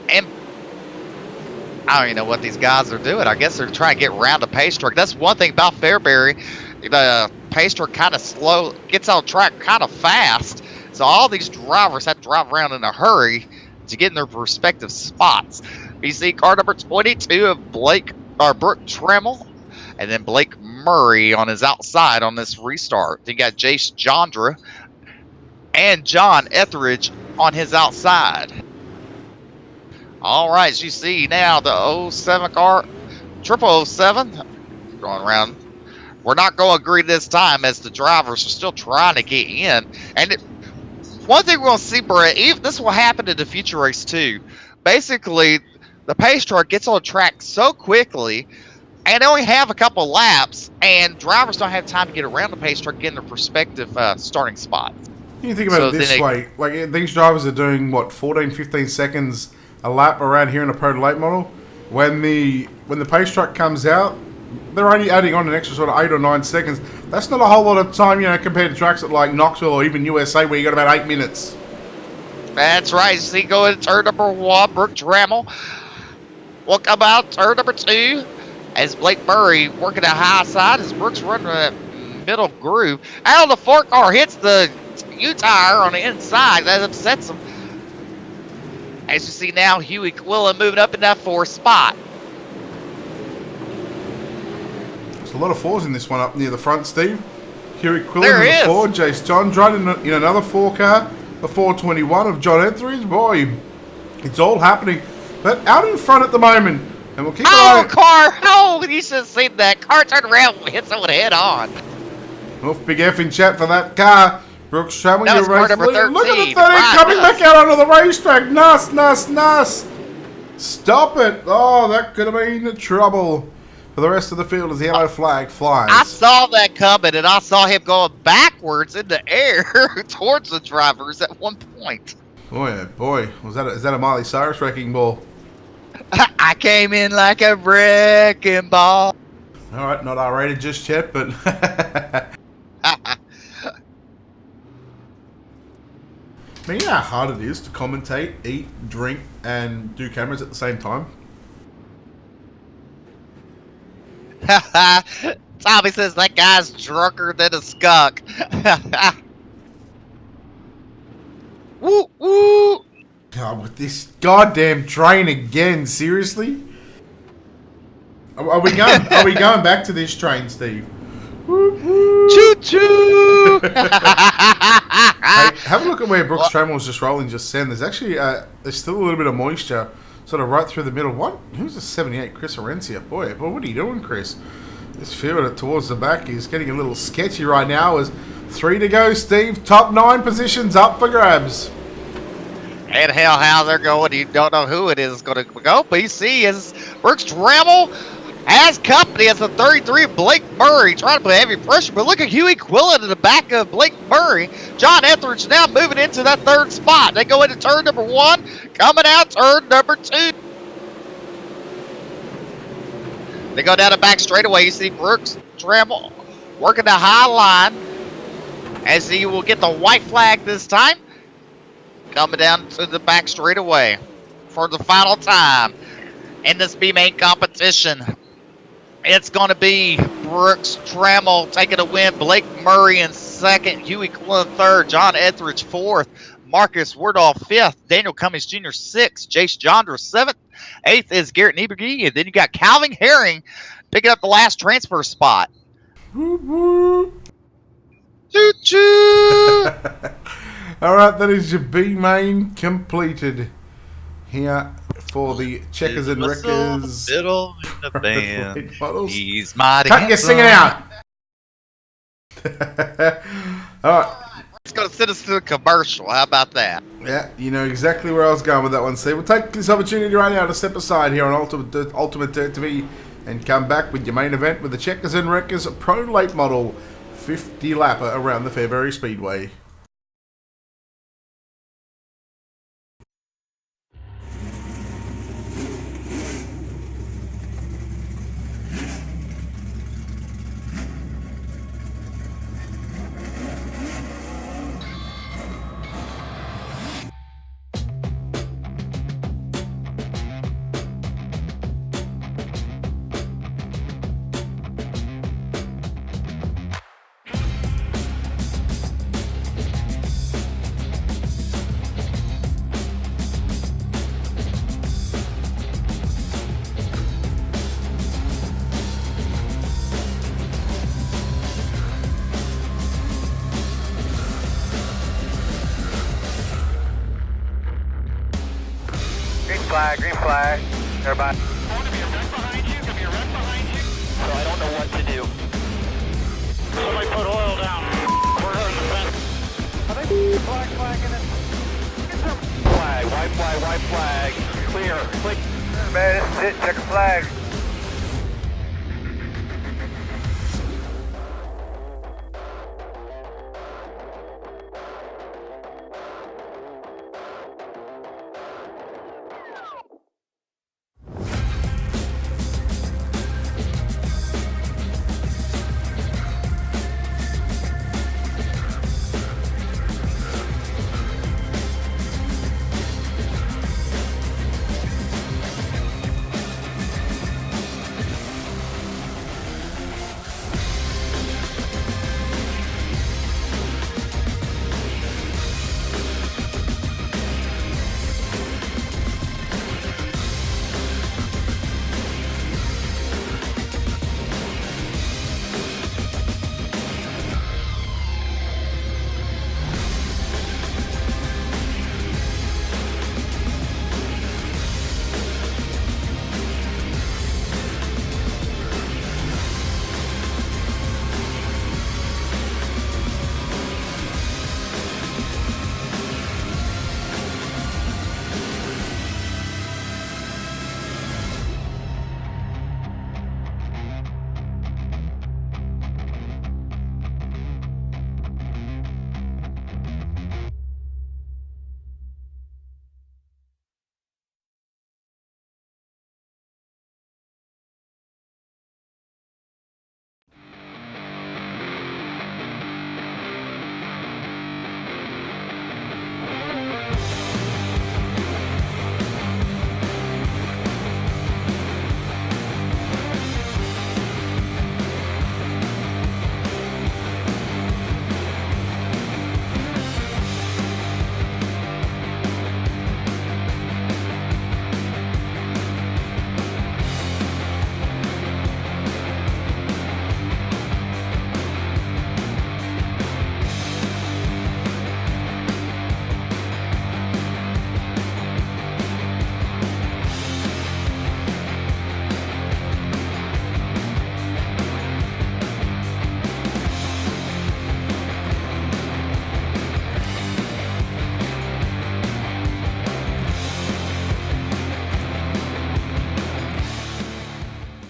F: And I don't even know what these guys are doing. I guess they're trying to get around the pace truck. That's one thing about Fairbury. The pace truck kind of slow, gets on track kind of fast. So all these drivers have to drive around in a hurry to get in their respective spots. You see car number 22 of Brooke Trammell, and then Blake Murray on his outside on this restart. You got Jace Jondra and John Etheridge on his outside. All right, as you see now, the 07 car, 007, going around. We're not going to agree this time as the drivers are still trying to get in. And one thing we're going to see, Brett, this will happen in the future race too. Basically, the pace truck gets on track so quickly, and they only have a couple laps, and drivers don't have time to get around the pace truck, get in their prospective starting spots.
E: You think about it this way, like these drivers are doing, what, 14, 15 seconds a lap around here in a Pro Late Model. When the pace truck comes out, they're only adding on an extra sort of 8 or 9 seconds. That's not a whole lot of time, compared to tracks at like Knoxville or even USA where you got about 8 minutes.
F: That's right. See, going to turn number 1, Brooke Trammell. We'll come out turn number 2 as Blake Murray working the high side as Brooks running that middle groove. Out the 4 car hits the U-tire on the inside. That upsets him. As you see now, Huey Quillen moving up in that 4th spot.
E: There's a lot of 4s in this one up near the front, Steve. Huey Quillen
F: in
E: the 4, Jace John Drudd in another 4 car, the 421 of John Etheridge. Boy, it's all happening. But out in front at the moment, and we'll keep an eye.
F: Oh, you should have seen that. Car turned around and hit someone head on.
E: Well, big F in chat for that car. Brooks Trammell,
F: That
E: you're
F: was car number
E: racing. Look at the
F: 13,
E: 30
F: Brian
E: coming
F: Nuss.
E: back out onto the racetrack. Nuss. Stop it. Oh, that could have been trouble for the rest of the field as the yellow flag flies.
F: I saw that coming, and I saw him going backwards in the air towards the drivers at one point.
E: Boy, is that a Miley Cyrus wrecking ball?
F: I came in like a wrecking ball.
E: All right, not R-rated just yet, but I mean, you know how hard it is to commentate, eat, drink, and do cameras at the same time?
F: Tommy says that guy's drunker than a skunk. Woo, woo.
E: God, with this goddamn train again, seriously? Are we going? Are we going back to this train, Steve?
F: Choo choo.
E: Hey, have a look at where Brooks Trammell was just rolling just then. There's actually there's still a little bit of moisture, sort of right through the middle. What? Who's the 78? Chris Orencia. Boy, what are you doing, Chris? This field towards the back is getting a little sketchy right now. As 3 to go, Steve. Top 9 positions up for grabs.
F: And hell, how they're going, you don't know who it is going to go. BC is Brooks Trammell has company as the 33 Blake Murray trying to put heavy pressure, but look at Huey Quillen in the back of Blake Murray. John Etheridge now moving into that 3rd spot. They go into turn number 1, coming out turn number 2. They go down the back straightaway. You see Brooks Trammell working the high line as he will get the white flag this time. Coming down to the back straightaway for the final time in this B-main competition. It's going to be Brooks Trammell taking a win, Blake Murray in 2nd, Huey Quillen 3rd, John Etheridge 4th, Marcus Wardall 5th, Daniel Cummings Jr. 6th, Jace Jondra 7th, 8th is Garrett Nieberge, and then you got Calvin Herring picking up the last transfer spot. Choo-choo!
E: All right, that is your B main completed here for the Checkers and Wreckers.
F: Middle in the band.
E: Models.
F: He's mighty.
E: Cut your singing out. All right.
F: It's going to send us to a commercial. How about that?
E: Yeah, you know exactly where I was going with that one, Steve. We'll take this opportunity right now to step aside here on Ultimate Dirt TV and come back with your main event with the Checkers and Wreckers Pro Late Model 50 lapper around the Fairbury Speedway.
G: Green flag. Everybody. Going to be a wreck behind you. Going to be a wreck behind you. So I don't know what to do. Somebody put oil down. We're in the fence. Are they flagging it? Flag. White flag. Clear. Click. Man, this is it. Check a flag.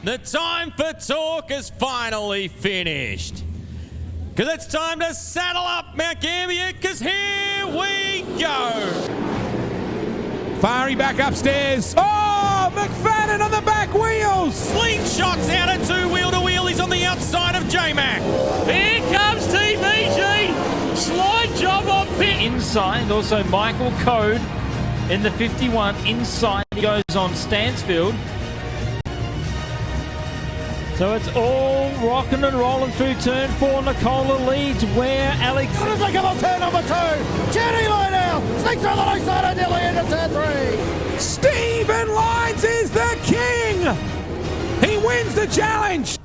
A: The time for talk is finally finished. Because it's time to saddle up, Mount Gambier, because here we go.
B: Fairbury back upstairs. Oh, McFadden on the back wheels.
A: Slingshots out at two-wheel to wheel. He's on the outside of J-Mac.
C: Here comes TVG. Slide job on pit. Inside, also Michael Code in the 51. Inside, he goes on Stansfield. So it's all rocking and rolling through turn 4. Nicola leads where Alex...
D: As they come on turn number 2, Jenny line out, sneaks through the low side and nearly into turn 3.
B: Stephen Lyons is the king. He wins the challenge.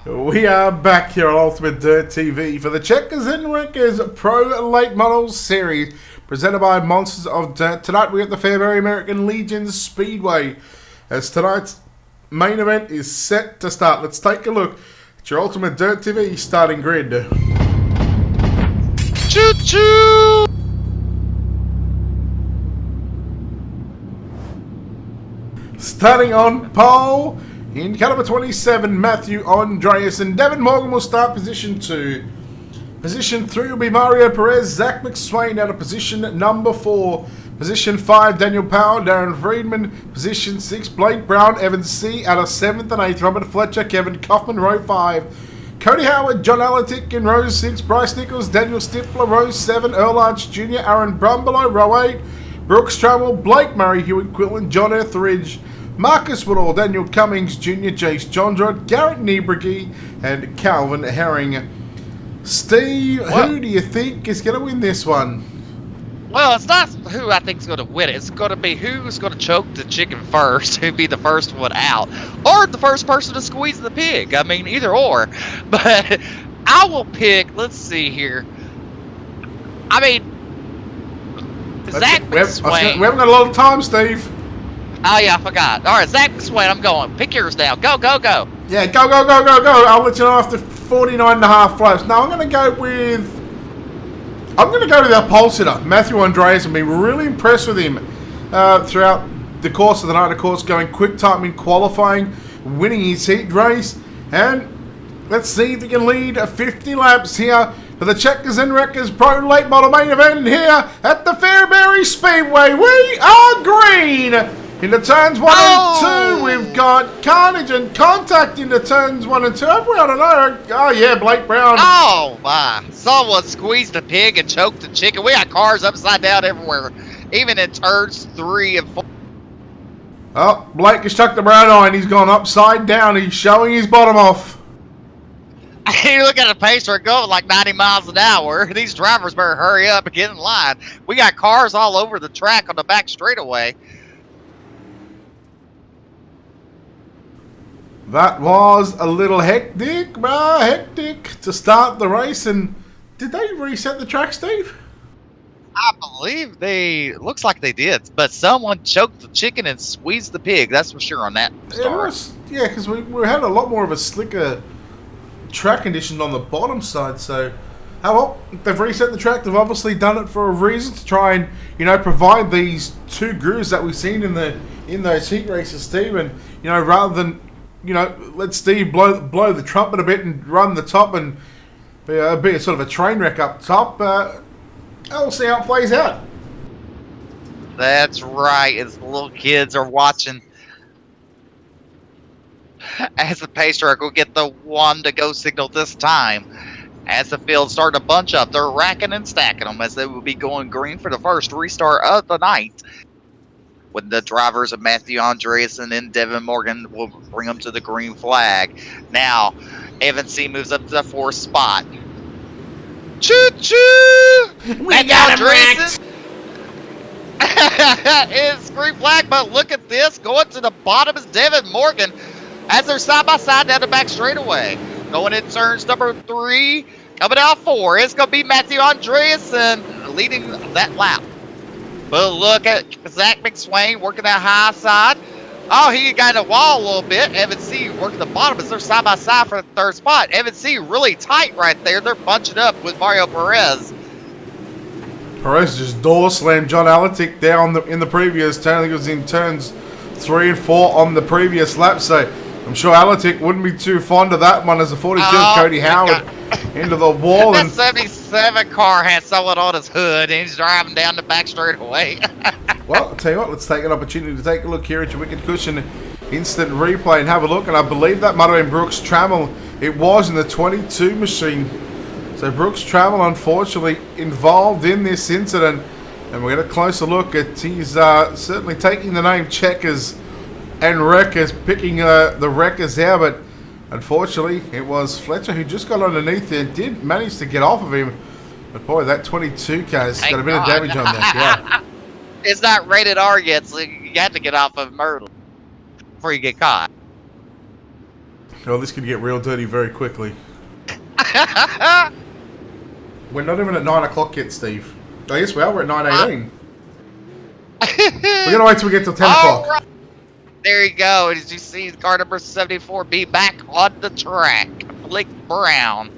E: We are back here on Ultimate Dirt TV for the Checkers and Wreckers Pro Late Models Series presented by Monsters of Dirt. Tonight we have the Fairbury American Legion Speedway as tonight's main event is set to start. Let's take a look at your Ultimate Dirt TV starting grid.
F: Choo-choo!
E: Starting on pole, in car number 27, Matthew Andreas, and Devin Morgan will start position 2. Position 3 will be Mario Perez, Zach McSwain out of position number 4. Position 5, Daniel Powell, Darren Friedman. Position 6, Blake Brown, Evan C. out of 7th and 8th. Robert Fletcher, Kevin Kaufman, row 5. Cody Howard, John Alatic in row 6. Bryce Nichols, Daniel Stifler, row 7. Earl Arch Jr., Aaron Brumbelow, row 8. Brooks Trammell, Blake Murray, Hewitt Quillen, John Etheridge, Marcus Woodall, Daniel Cummings Jr., Jace Johndrod, Garrett Niebrugge, and Calvin Herring. Steve, who do you think is going to win this one?
F: Well, it's not who I think is going to win it. It's going to be who's going to choke the chicken first, who'd be the first one out, or the first person to squeeze the pig. I mean, either or. But I will pick, let's see here. I mean, Zach McSwain.
E: We haven't got a lot of time, Steve.
F: Oh, yeah, I forgot. All right, Zach McSwain, I'm going. Pick yours now. Go, go, go.
E: Yeah, go, go, go, go, go. I'll let you know after 49 and a half flaps. Now, I'm going to go with our pole sitter, Matthew Andreas, and be really impressed with him throughout the course of the night. Of course, going quick time in qualifying, winning his heat race, and let's see if he can lead 50 laps here for the Checkers and Wreckers Pro Late Model main event here at the Fairbury Speedway. We are green. Into turns 1 and 2, we've got Carnage and Contact into turns 1 and 2. Have we? I don't know. Oh, yeah, Blake Brown.
F: Oh, my. Someone squeezed the pig and choked the chicken. We got cars upside down everywhere, even in turns 3 and 4.
E: Oh, Blake has chucked the brown eye and he's gone upside down. He's showing his bottom off.
F: You look at the pacer going like 90 miles an hour. These drivers better hurry up and get in line. We got cars all over the track on the back straightaway.
E: That was a little hectic to start the race. And did they reset the track, Steve?
F: I believe looks like they did, but someone choked the chicken and squeezed the pig. That's for sure on that start.
E: Yeah, because we had a lot more of a slicker track condition on the bottom side. So, well, they've reset the track. They've obviously done it for a reason to try and provide these two grooves that we've seen in those heat races, Steve. And rather than let Steve blow the trumpet a bit and run the top and be a sort of a train wreck up top. We'll see how it plays out.
F: That's right. As the little kids are watching, as the pace truck will get the one to go signal this time. As the field starting to bunch up, they're racking and stacking them as they will be going green for the first restart of the night. With the drivers of Matthew Andreas and then Devin Morgan will bring them to the green flag. Now, Evan C moves up to the 4th spot. Choo-choo!
A: We got him wrecked!
F: It's green flag, but look at this. Going to the bottom is Devin Morgan as they're side by side down the back straightaway. Going in turns number 3, coming out 4. It's going to be Matthew Andreasen leading that lap. But look at Zach McSwain working that high side. Oh, he got in a wall a little bit. Evan C working the bottom as they're side by side for the 3rd spot. Evan C really tight right there. They're bunching up with Mario Perez.
E: Perez just door slammed John Alatic there in the previous turn. I think it was in turns 3 and 4 on the previous lap. So I'm sure Alatic wouldn't be too fond of that one as the 42 Cody Howard into the wall.
F: That
E: And
F: 77 car had someone on his hood and he's driving down the back straightaway.
E: well, I'll tell you what, let's take an opportunity to take a look here at your Wicked Cushion instant replay and have a look. And I believe that might have been Brooks Trammell. It was in the 22 machine. So Brooks Trammell, unfortunately, involved in this incident. And we're going to closer look at, he's certainly taking the name Checkers and Wreckers, picking the Wreckers there. But unfortunately, it was Fletcher who just got underneath there and did manage to get off of him. But boy, that 22 has got a bit of damage on that. Yeah.
F: It's not rated R yet, so you have to get off of Myrtle before you get caught.
E: Well, this could get real dirty very quickly. We're not even at 9 o'clock yet, Steve. I guess we are. We're at 9:18. We're going to wait till we get till 10 o'clock.
F: Right. There you go. As you see, car number 74 be back on the track. Blake Brown.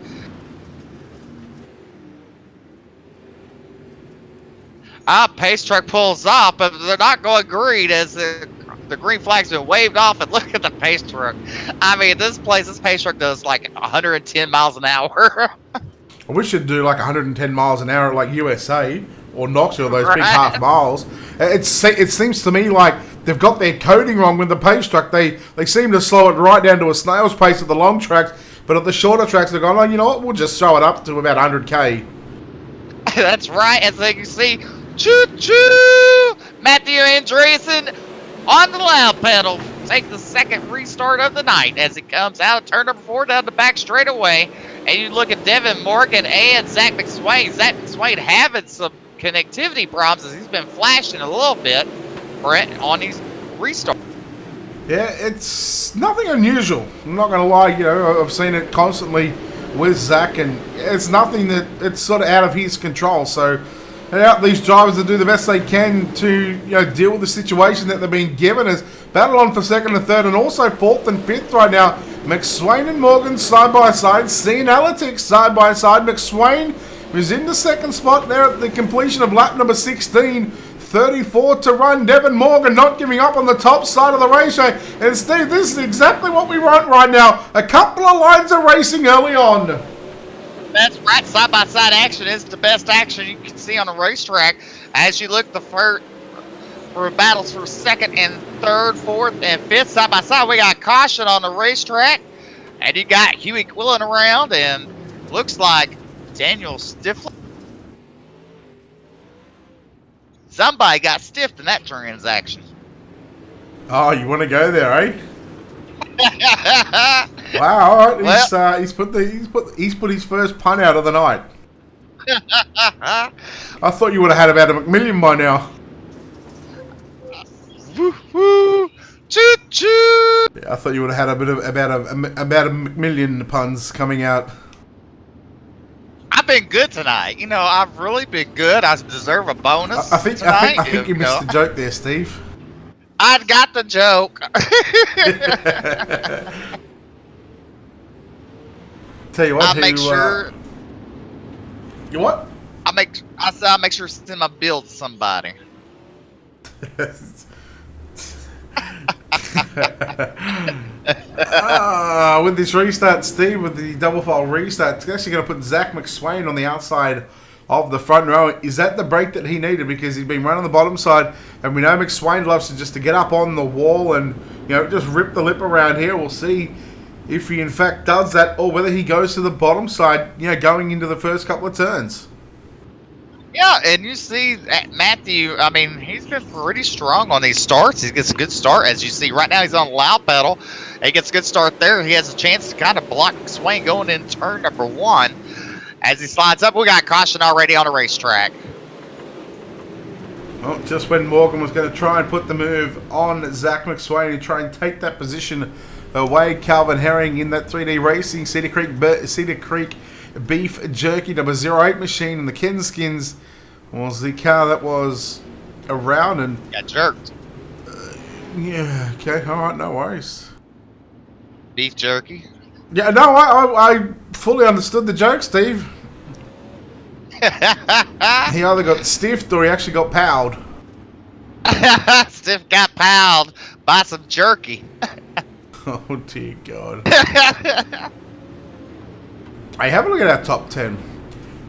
F: Pace truck pulls off, but they're not going green as the green flag's been waved off. And look at the pace truck. I mean, this pace truck does like 110 miles an hour.
E: We should do like 110 miles an hour like USA or Knoxville, those big half miles. It seems to me like they've got their coding wrong with the pace truck. They seem to slow it right down to a snail's pace at the long tracks, but at the shorter tracks they're going, oh, you know what, we'll just throw it up to about 100k.
F: That's right. As you can see, choo-choo! Matthew Andreasen on the loud pedal. Take the 2nd restart of the night as it comes out of turn number 4 down the back straightaway. And you look at Devin Morgan and Zach McSwain. Zach McSwain having some connectivity problems as he's been flashing a little bit, Brett, on these restarts.
E: Yeah, it's nothing unusual. I'm not going to lie. You know, I've seen it constantly with Zach, and it's nothing that it's sort of out of his control. So, out these drivers to do the best they can to deal with the situation that they're being given. As battle on for 2nd and 3rd, and also 4th and 5th right now. McSwain and Morgan side by side, seeing Alatic side by side. McSwain was in the 2nd spot there at the completion of lap number 16. 34 to run. Devin Morgan not giving up on the top side of the racetrack. And Steve, this is exactly what we want right now. A couple of lines of racing early on.
F: That's right. Side-by-side action is the best action you can see on a racetrack. As you look for battles for 2nd and 3rd, 4th, and 5th side-by-side, we got caution on the racetrack. And you got Huey Quillen around, and looks like Daniel Stifler. Somebody got stiffed in that transaction.
E: Oh, you want to go there, eh? Wow, all right. Well, he's put his first punt out of the night. I thought you would have had about a McMillion by now.
F: Woo woo, choo choo.
E: Yeah, I thought you would have had a bit of about a McMillion puns coming out.
F: I've been good tonight. You know, I've really been good. I deserve a bonus.
E: I think you missed the joke there, Steve.
F: I got the joke.
E: Tell you what,
F: I'll make sure.
E: You what?
F: I'll make sure to send my bill to somebody.
E: With this restart, Steve, with the double file restart, it's actually going to put Zach McSwain on the outside of the front row. Is that the break that he needed? Because he's been running on the bottom side, and we know McSwain loves to get up on the wall and just rip the lip around here. We'll see if he in fact does that, or whether he goes to the bottom side, going into the first couple of turns.
F: Yeah, and you see Matthew, I mean, he's been pretty strong on these starts. He gets a good start. As you see, right now he's on loud pedal. He gets a good start there. He has a chance to kind of block McSwain going in turn number 1. As he slides up, we got caution already on the racetrack.
E: Well, just when Morgan was going to try and put the move on Zach McSwain and try and take that position away, Calvin Herring in that 3D Racing Cedar Creek Beef Jerky number 08 machine, and the Kenskins was the car that was around and
F: Got jerked.
E: yeah. Okay, all right, no worries.
F: Beef jerky.
E: Yeah, no, I fully understood the joke, Steve. He either got stiffed or he actually got powed.
F: Stiff got palled by some jerky.
E: Oh dear God. Hey, have a look at our top 10.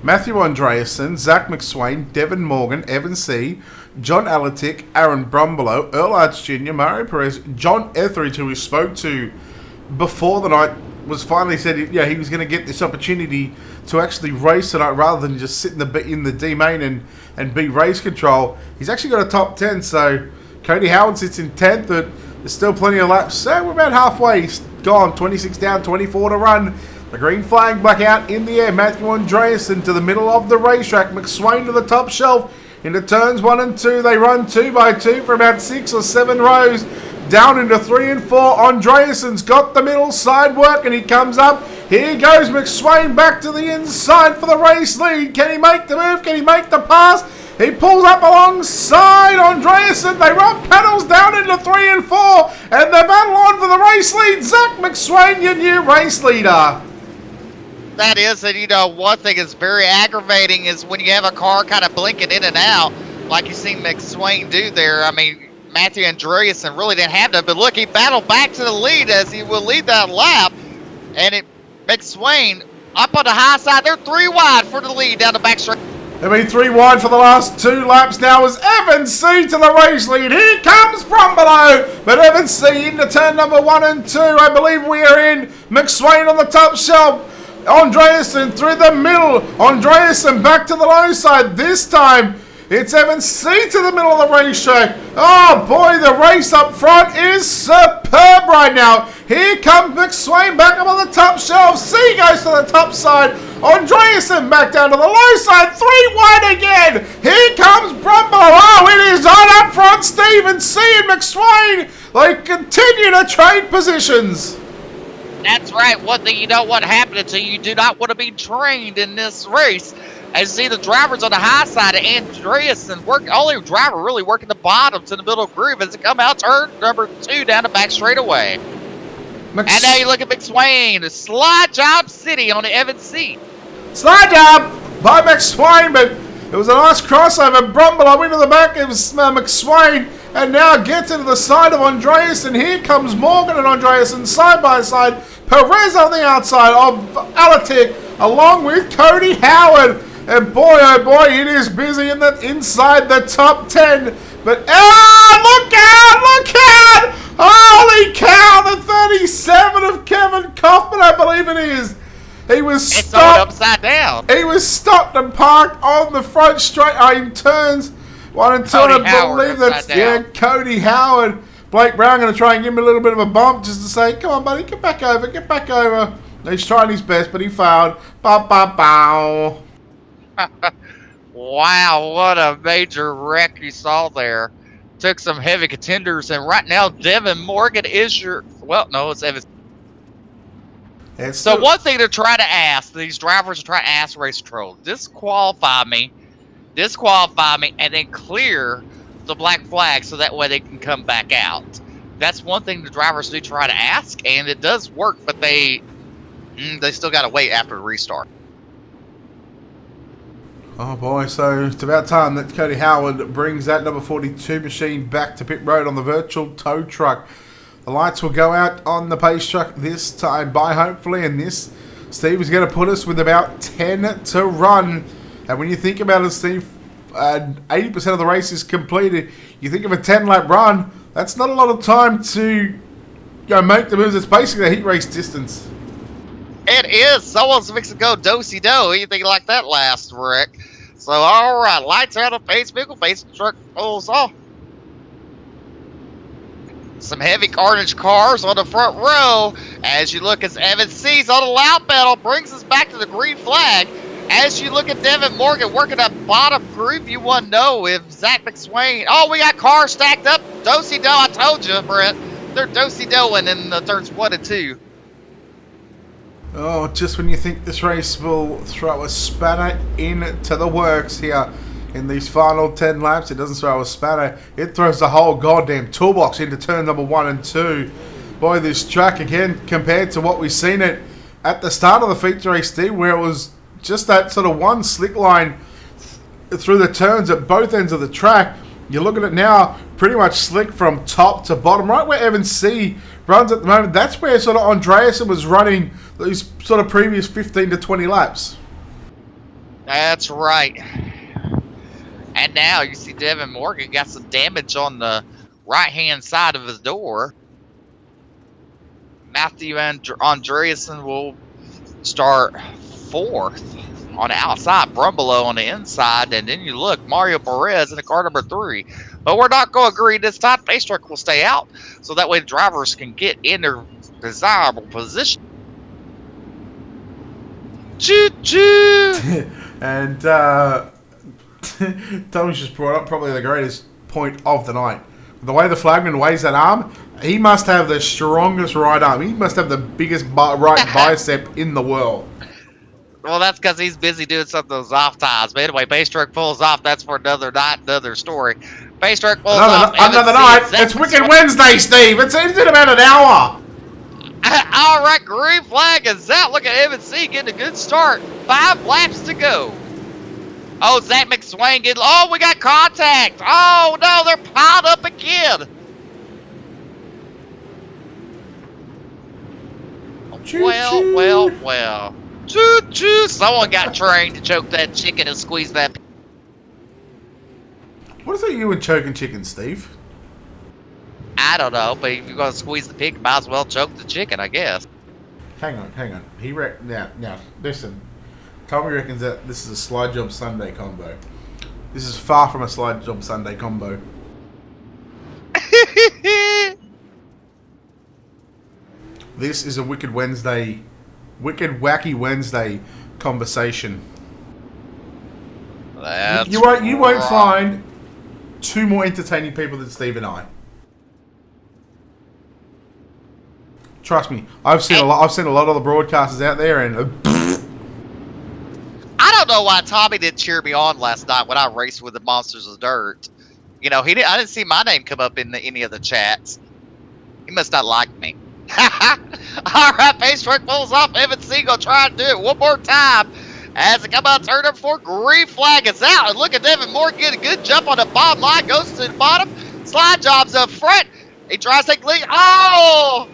E: Matthew Andreasen, Zach McSwain, Devin Morgan, Evan C., John Alatic, Aaron Brumbelow, Earl Arch Jr., Mario Perez, John Etheridge, who we spoke to before the night, was finally said he was going to get this opportunity to actually race tonight rather than just sit in the D main and be race control. He's actually got a top 10, so Cody Howard sits in 10th, but there's still plenty of laps. So we're about halfway gone, 26 down, 24 to run. The green flag back out in the air. Matthew Andreasen to the middle of the racetrack. McSwain to the top shelf. Into turns 1 and 2. They run 2 by 2 for about 6 or 7 rows. Down into 3 and 4. Andreasen's got the middle side work and he comes up. Here goes McSwain back to the inside for the race lead. Can he make the move? Can he make the pass? He pulls up alongside Andreasen. They run pedals down into 3 and 4. And they battle on for the race lead. Zach McSwain, your new race leader.
F: That is, and you know, one thing that's very aggravating is when you have a car kind of blinking in and out, like you see McSwain do there. I mean, Matthew Andreasen really didn't have that, but look, he battled back to the lead as he will lead that lap, and McSwain up on the high side. They're 3 wide for the lead down the back straight.
E: They've been 3 wide for the last 2 laps now as Evan C to the race lead. Here comes Brumbelow, but Evan C into turn number 1 and 2. I believe we are in. McSwain on the top shelf. Andreasen through the middle. Andreasen back to the low side. This time it's Evan C to the middle of the racetrack. Oh boy, the race up front is superb right now. Here comes McSwain back up on the top shelf. C goes to the top side. Andreasen back down to the low side. 3 wide again. Here comes Brumbelow. Oh, it is on up front. Steve and C and McSwain. They continue to trade positions.
F: That's right. One thing you don't want happening to you, you do not want to be trained in this race. As you see the drivers on the high side of Andreasen, only driver really working the bottoms in the middle groove as they come out turn number 2 down the back straightaway. And now you look at McSwain, slide job city on the Evan C.
E: Slide job by McSwain, but it was a nice crossover. Brumbelow into the back of McSwain, and now gets into the side of Andreasen. Here comes Morgan and Andreasen side by side. Perez on the outside of Alatic, along with Cody Howard. And boy, oh boy, it is busy inside the top 10. But look out! Look out! Holy cow! The 37 of Kevin Kaufman, I believe it is. He was stopped
F: upside down.
E: He was stopped and parked on the front straight in turns 1 and 2. I believe that's Cody Howard. Blake Brown going to try and give him a little bit of a bump just to say, come on, buddy, get back over, get back over. He's trying his best, but he failed. Bow.
F: Wow, what a major wreck you saw there. Took some heavy contenders, and right now Devin Morgan is it's Evan. So one thing to try to ask, these drivers are trying to ask race control, disqualify me, and then clear the black flag so that way they can come back out. That's one thing the drivers do try to ask, and it does work, but they still got to wait after the restart.
E: Oh boy, so it's about time that Cody Howard brings that number 42 machine back to pit road on the virtual tow truck. The lights will go out on the pace truck this time by hopefully, and this, Steve, is going to put us with about 10 to run. And when you think about it, Steve, 80% of the race is completed. You think of a 10-lap run, that's not a lot of time to make the moves. It's basically a heat race distance.
F: It is. Someone's fixing to go do-si-do. Anything like that last wreck. So, all right, lights out on face vehicle, face truck pulls off. Some heavy carnage cars on the front row. As you look, as Evan C's on the loud pedal, brings us back to the green flag. as you look at Devin Morgan working that bottom group, you want to know if Zach McSwain. Oh, we got cars stacked up. Do-si-do, I told you, Brett. They're do-si-doing in the turns 1 and 2.
E: Oh, just when you think this race will throw a spanner into the works here in these final 10 laps, it doesn't throw a spanner. It throws the whole goddamn toolbox into turn number 1 and 2. Boy, this track again, compared to what we've seen it at the start of the feature race, Steve, where it was just that sort of one slick line through the turns at both ends of the track. You look at it now, pretty much slick from top to bottom, right where Evan C runs at the moment. That's where sort of Andreasen was running these sort of previous 15 to 20 laps.
F: That's right. And now you see Devin Morgan got some damage on the right-hand side of his door. Matthew Andreasen will start 4th on the outside, Brumbelow on the inside, and then you look, Mario Perez in the car number 3. But we're not going to agree this time. Pacetrack will stay out, so that way the drivers can get in their desirable position. Choo-choo!
E: And Tommy's just brought up probably the greatest point of the night. The way the flagman weighs that arm, he must have the strongest right arm. He must have the biggest right bicep in the world.
F: Well, that's because he's busy doing some of those off times. But anyway, Pacetrack pulls off. That's for another night, another story. Pacetrack pulls off.
E: Another night. It's Wicked Wednesday, Steve. It's in about an hour.
F: All right, green flag is out. Look at M&C getting a good start. 5 laps to go. Oh, Zach McSwain getting. Oh, we got contact. Oh no, they're piled up again. Well. Choo-choo. Someone got trained to choke that chicken and squeeze that.
E: What is it you and choking chicken, Steve?
F: I don't know, but if you're going to squeeze the pig, might as well choke the chicken, I guess.
E: Hang on. Now, listen. Tommy reckons that this is a slide jump Sunday combo. This is far from a slide jump Sunday combo. This is a Wicked Wacky Wednesday conversation.
F: That's
E: you won't find 2 more entertaining people than Steve and I. Trust me, I've seen a lot of the broadcasters out there, and
F: I don't know why Tommy didn't cheer me on last night when I raced with the Monsters of Dirt. You know, I didn't see my name come up in any of the chats. He must not like me. All right, Pacetrack pulls off. Evan C gonna try and do it one more time. As it come out, turn up 4, green flag is out. And look at Devin Moore get a good jump on the bottom line, goes to the bottom. Slide jobs up front. He tries to take the lead. Oh!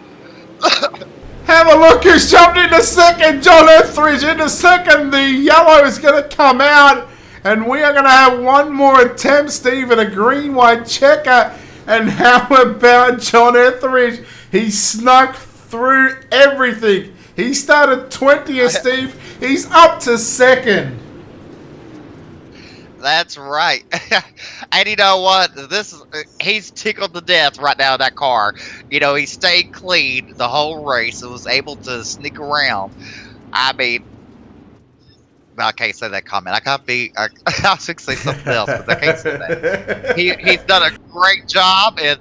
E: have a look who's jumped into second. John Etheridge into second. The yellow is going to come out. And we are going to have one more attempt, Steve, at a green-white checker. And how about John Etheridge? He snuck through everything. He started 20th, Steve. He's up to second.
F: That's right. And you know what? He's tickled to death right now in that car. You know, he stayed clean the whole race and was able to sneak around. I mean, I can't say that comment. I was going to say something else, but I can't say that. He's done a great job. And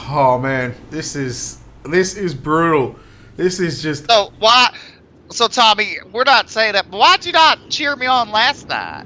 E: oh man, this is brutal. This is just
F: so why. So, Tommy, we're not saying that, but why'd you not cheer me on last night?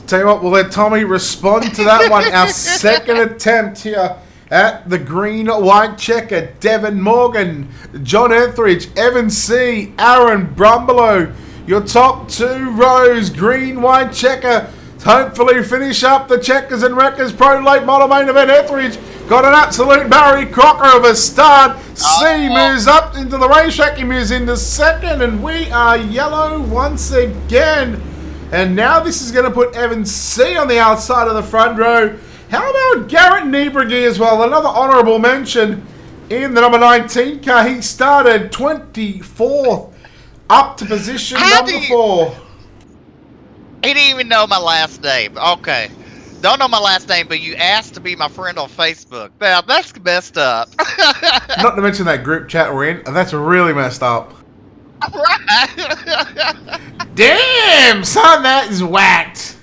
E: Tell you what, we'll let Tommy respond to that one. Our second attempt here at the green-white checker. Devin Morgan, John Etheridge, Evan C., Aaron Brumbelow. Your top 2 rows, green-white checker. Hopefully finish up the Checkers and Wreckers Pro Late Model Main Event. Etheridge got an absolute Barry Crocker of a start. C moves up into the racetrack. He moves into second, and we are yellow once again. And now this is going to put Evan C on the outside of the front row. How about Garrett Niebrugge as well? Another honourable mention in the number 19 car. He started 24th up to position number 4.
F: He didn't even know my last name. Okay. Don't know my last name, but you asked to be my friend on Facebook. Now, that's messed up.
E: Not to mention that group chat we're in. That's really messed up.
F: Right.
E: Damn, son, that is whacked.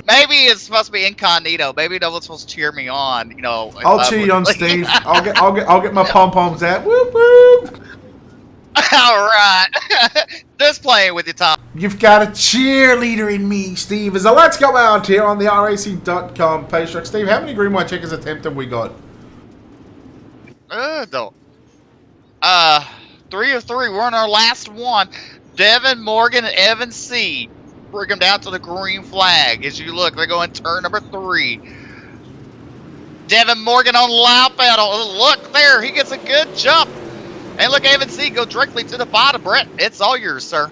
F: Maybe it's supposed to be incognito. Maybe no one's supposed to cheer me on. If
E: I'll
F: I
E: cheer
F: would.
E: you on, Steve. I'll get my pom poms out. Whoop whoop.
F: All right. Just playing with you, Tom.
E: You've got a cheerleader in me, Steve. So let's go out here on the RAC.com page track. Steve, how many green white checkers attempt have we got?
F: No. 3 of 3. We're on our last one. Devin, Morgan, and Evan C. Bring them down to the green flag. As you look, they're going turn number 3. Devin Morgan on loud pedal. Look there, he gets a good jump. And look, Evan C. go directly to the bottom. Brett, it's all yours, sir.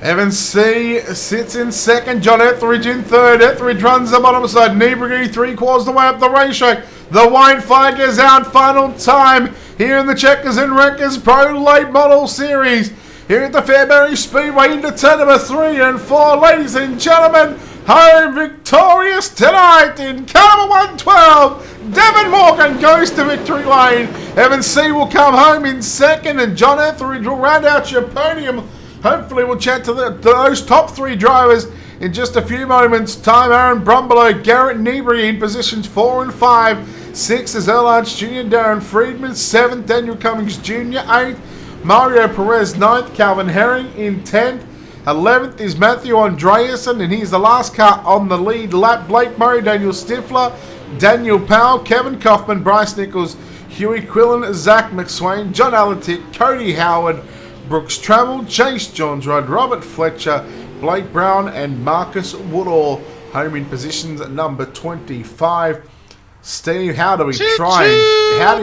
E: Evan C sits in second. John Etheridge in third. Etheridge runs the bottom side. Niebuhr 3/4 the way up the racetrack. The white flag is out. Final time here in the Checkers and Wreckers Pro Late Model Series. Here at the Fairbury Speedway into turn number 3 and 4. Ladies and gentlemen, home victorious tonight in car number 112. Devin Morgan goes to victory lane. Evan C will come home in second, and John Etheridge will round out your podium. Hopefully we'll chat to those top 3 drivers in just a few moments' time. Aaron Brumbelow, Garrett Niebuhr in positions 4 and 5. 6 is Erlance Jr., Darren Friedman. 7th, Daniel Cummings Jr. 8th, Mario Perez 9th, Calvin Herring in 10th. 11th is Matthew Andreasen, and he's the last car on the lead lap. Blake Murray, Daniel Stifler, Daniel Powell, Kevin Kaufman, Bryce Nichols, Huey Quillen, Zach McSwain, John Alatik, Cody Howard, Brooks Trammell, Chase Johns Rod, Robert Fletcher, Blake Brown, and Marcus Woodall home in positions at number 25. Steve, how do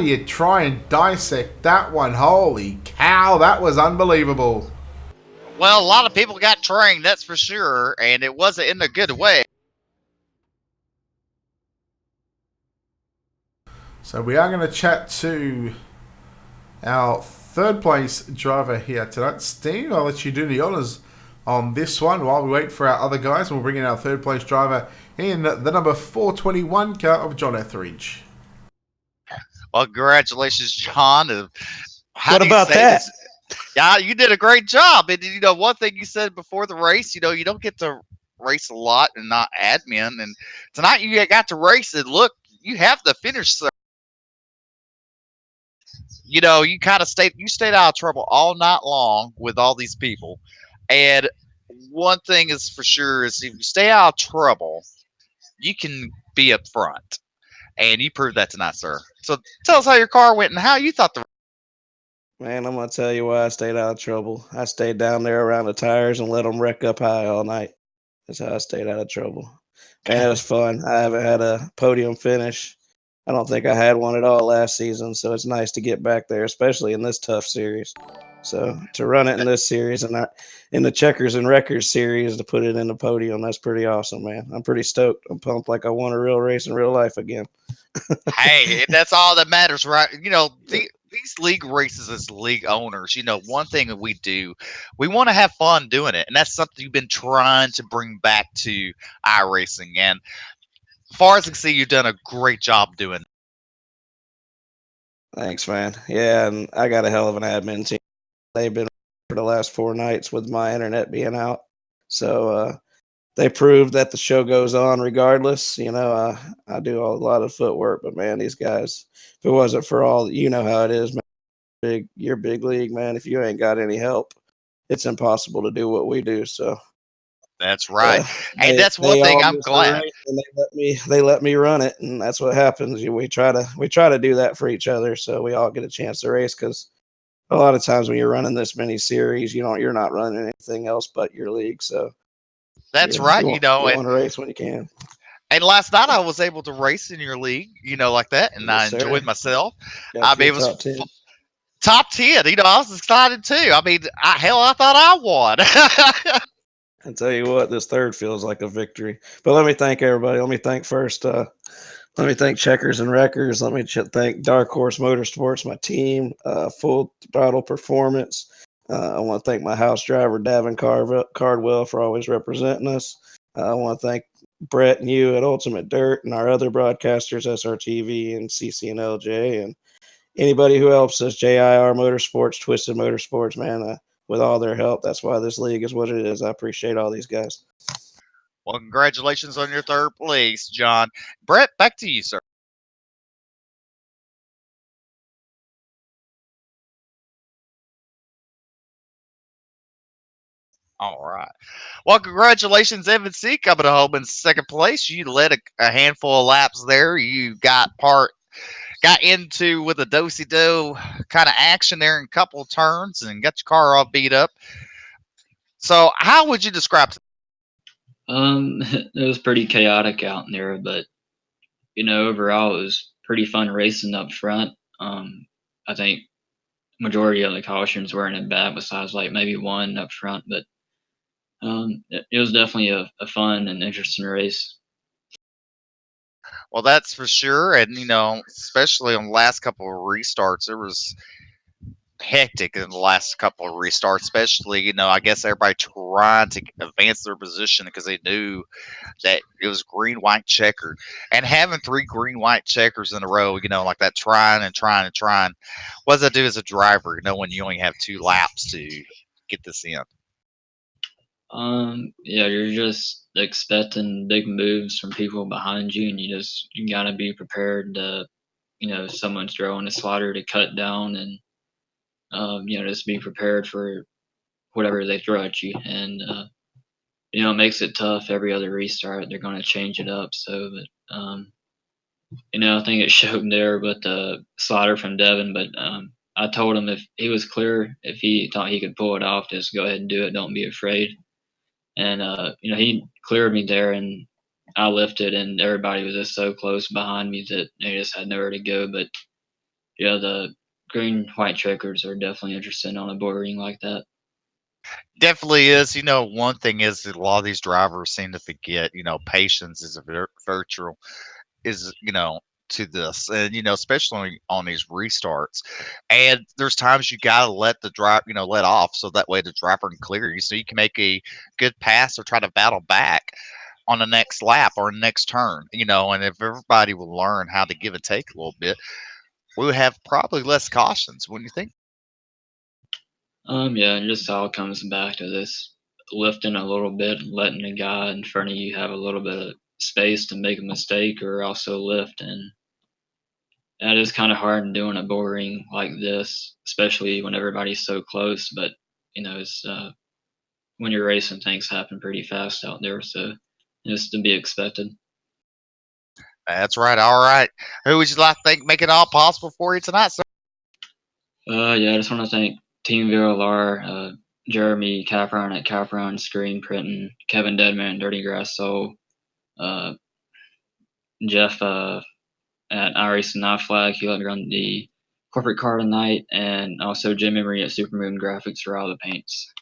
E: you try and dissect that one? Holy cow, that was unbelievable.
F: Well, a lot of people got trained, that's for sure, and it wasn't in a good way.
E: So we are going to chat to our third place driver here tonight. Steve, I'll let you do the honours on this one while we wait for our other guys. We'll bring in our third place driver in the number 421 car of John Etheridge.
F: Well, congratulations, John.
H: What about that?
F: Yeah, you did a great job. And one thing you said before the race, you don't get to race a lot and not admin. And tonight you got to race, and look, you have the finish, sir. You kind of stayed out of trouble all night long with all these people. And one thing is for sure is if you stay out of trouble, you can be up front. And you proved that tonight, sir. So tell us how your car went and how you thought the.
H: Man, I'm going to tell you why I stayed out of trouble. I stayed down there around the tires and let them wreck up high all night. That's how I stayed out of trouble. Man, it was fun. I haven't had a podium finish. I don't think I had one at all last season, so it's nice to get back there, especially in this tough series. So to run it in this series and not in the Checkers and Wreckers series to put it in the podium, that's pretty awesome, man. I'm pretty stoked. I'm pumped like I won a real race in real life again.
F: Hey, that's all that matters, right? These league races as league owners, one thing that we do, we want to have fun doing it. And that's something you've been trying to bring back to iRacing. And as far as I can see, you've done a great job doing it.
H: Thanks, man. Yeah, and I got a hell of an admin team. They've been for the last 4 nights with my internet being out. So they proved that the show goes on regardless. I do a lot of footwork, but man, these guys, if it wasn't for all, how it is, man, you're big league, man. If you ain't got any help, it's impossible to do what we do. So
F: that's right. And that's one thing I'm glad.
H: And they let me run it, and that's what happens. We try to do that for each other, so we all get a chance to race. Because a lot of times when you're running this many series, you're not running anything else but your league. So
F: that's right.
H: You want to race when you can.
F: And last night I was able to race in your league, like that, and
H: Yes,
F: I enjoyed myself.
H: It was
F: top 10. I was excited too. I thought I won.
H: I tell you what, this third feels like a victory. But let me thank everybody. Let me thank first. Let me thank Checkers and Wreckers. Let me thank Dark Horse Motorsports, my team, Full Throttle Performance. I want to thank my house driver, Davin Cardwell, for always representing us. I want to thank Brett and you at Ultimate Dirt and our other broadcasters, SRTV and CCNLJ. And anybody who helps us, JIR Motorsports, Twisted Motorsports, man, with all their help. That's why this league is what it is. I appreciate all these guys.
F: Well, congratulations on your third place, John. Brett, back to you, sir. All right. Well, congratulations, Evan C. coming home in second place. You led a handful of laps there. You got into with a do-si do kind of action there in a couple of turns and got your car all beat up. So, how would you describe?
I: It was pretty chaotic out in there, but overall it was pretty fun racing up front. I think majority of the cautions weren't in bad, besides like maybe one up front, but it was definitely a fun and interesting race.
F: Well, that's for sure, and especially on the last couple of restarts, there was hectic in the last couple of restarts, especially I guess everybody trying to advance their position because they knew that it was green, white, checkered, and having three green, white checkers in a row, like that, trying and trying and trying. What does that do as a driver? When you only have 2 laps to get this in.
I: Yeah, you're just expecting big moves from people behind you, and you gotta be prepared to, someone's throwing a slider to cut down, and just be prepared for whatever they throw at you, and it makes it tough. Every other restart, they're gonna change it up. So, but I think it showed there with the slider from Devin, but I told him if he was clear, if he thought he could pull it off, just go ahead and do it. Don't be afraid. And he cleared me there, and I lifted, and everybody was just so close behind me that they just had nowhere to go. But yeah, the green white checkers are definitely interesting on a boring like that.
F: Definitely is. One thing is that a lot of these drivers seem to forget. Patience is a virtual is to this, and especially on these restarts. And there's times you gotta let the drive let off, so that way the driver can clear you, so you can make a good pass or try to battle back on the next lap or next turn. And if everybody will learn how to give and take a little bit, we would have probably less cautions. When you think.
I: Yeah, and just all comes back to this lifting a little bit, letting the guy in front of you have a little bit of space to make a mistake or also lift. And that is kind of hard in doing a boring like this, especially when everybody's so close. But, it's when you're racing, things happen pretty fast out there. So it's to be expected.
F: That's right. All right. Who would you like to thank make it all possible for you tonight, sir?
I: Yeah, I just want to thank Team VLR, Jeremy Capron at Capron Screen Printing, Kevin Deadman, Dirty Grass Soul, uh, Jeff at iRace and Knife Flag. He let me run the corporate car tonight, and also Jimmy Marie at Supermoon Graphics for all the paints.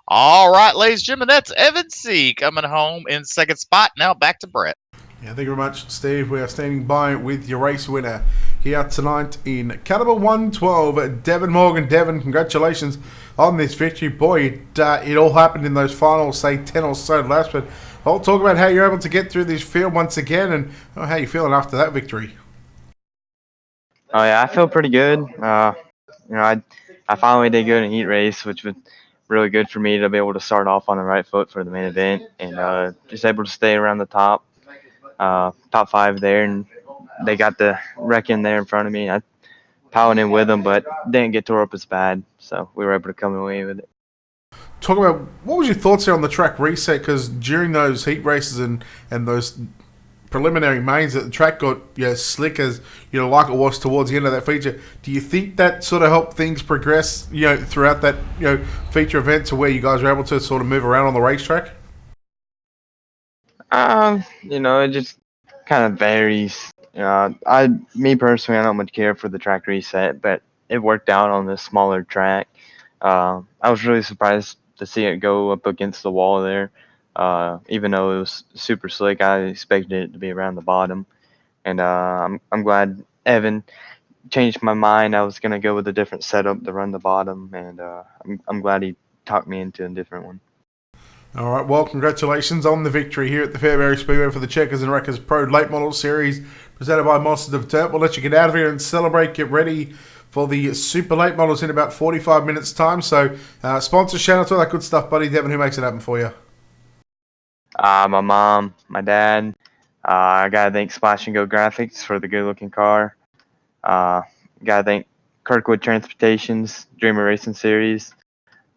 F: All right, ladies and gentlemen, that's Evan C. coming home in second spot. Now back to Brett.
E: Yeah, thank you very much, Steve. We are standing by with your race winner here tonight in Caliber 112, Devin Morgan. Devin, congratulations on this victory. Boy, it all happened in those final, say, 10 or so laps, but I'll talk about how you're able to get through this field once again and how you're feeling after that victory.
J: Oh yeah, I feel pretty good. I finally did good in heat race, which was really good for me to be able to start off on the right foot for the main event, and just able to stay around the top 5 there, and they got the wreck in there in front of me. I powered in with them, but didn't get tore up as bad, so we were able to come away with it.
E: Talk about what was your thoughts here on the track reset, because during those heat races and those preliminary mains that the track got slick as like it was towards the end of that feature. Do you think that sort of helped things progress throughout that feature event to where you guys were able to sort of move around on the racetrack?
J: It just kind of varies. Me personally, I don't much care for the track reset, but it worked out on this smaller track. I was really surprised to see it go up against the wall there. Even though it was super slick, I expected it to be around the bottom. And I'm glad Evan changed my mind. I was gonna go with a different setup to run the bottom, and I'm glad he talked me into a different one.
E: All right, well, congratulations on the victory here at the Fairbury Speedway for the Checkers and Wreckers Pro Late Model Series presented by Monsters of Dirt. We'll let you get out of here and celebrate. Get ready for the Super Late Models in about 45 minutes' time. So, sponsor, shout out to all that good stuff, buddy. Devin, who makes it happen for you?
J: My mom, my dad. I gotta thank Splash and Go Graphics for the good-looking car. Gotta thank Kirkwood Transportation's Dreamer Racing Series.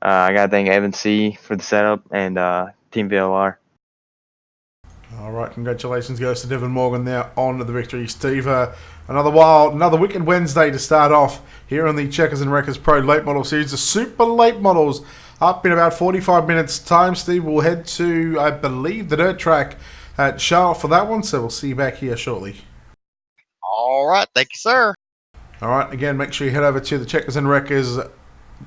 J: I gotta thank Evan C for the setup and Team VLR.
E: All right, congratulations goes to Devin Morgan there on the victory. Steve, another wicked Wednesday to start off here on the Checkers and Wreckers Pro Late Model Series. The Super Late Models up in about 45 minutes' time. Steve, we'll head to, I believe, the dirt track at Charlotte for that one, so we'll see you back here shortly.
F: All right. Thank you, sir.
E: All right, again, make sure you head over to the Checkers and Wreckers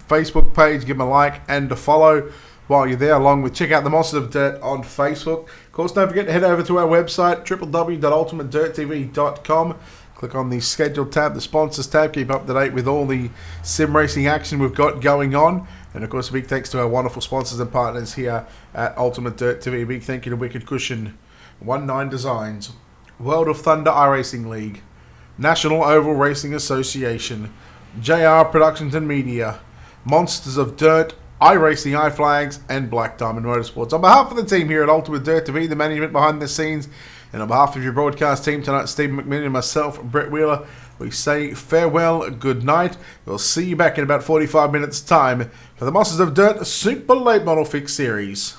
E: Facebook page, give them a like and a follow while you're there, along with check out the Monsters of Dirt on Facebook. Of course, don't forget to head over to our website, www.ultimatedirttv.com. Click on the schedule tab, the sponsors tab, keep up to date with all the sim racing action we've got going on. And of course, a big thanks to our wonderful sponsors and partners here at Ultimate Dirt TV. A big thank you to Wicked Cushion, 19 Designs, World of Thunder iRacing League, National Oval Racing Association, JR Productions and Media, Monsters of Dirt, iRacing, iFlags, and Black Diamond Motorsports. On behalf of the team here at Ultimate Dirt TV, the management behind the scenes, and on behalf of your broadcast team tonight, Stephen McMillan and myself, Brett Wheeler, we say farewell, good night. We'll see you back in about 45 minutes' time for the Monsters of Dirt Super Late Model Fix Series.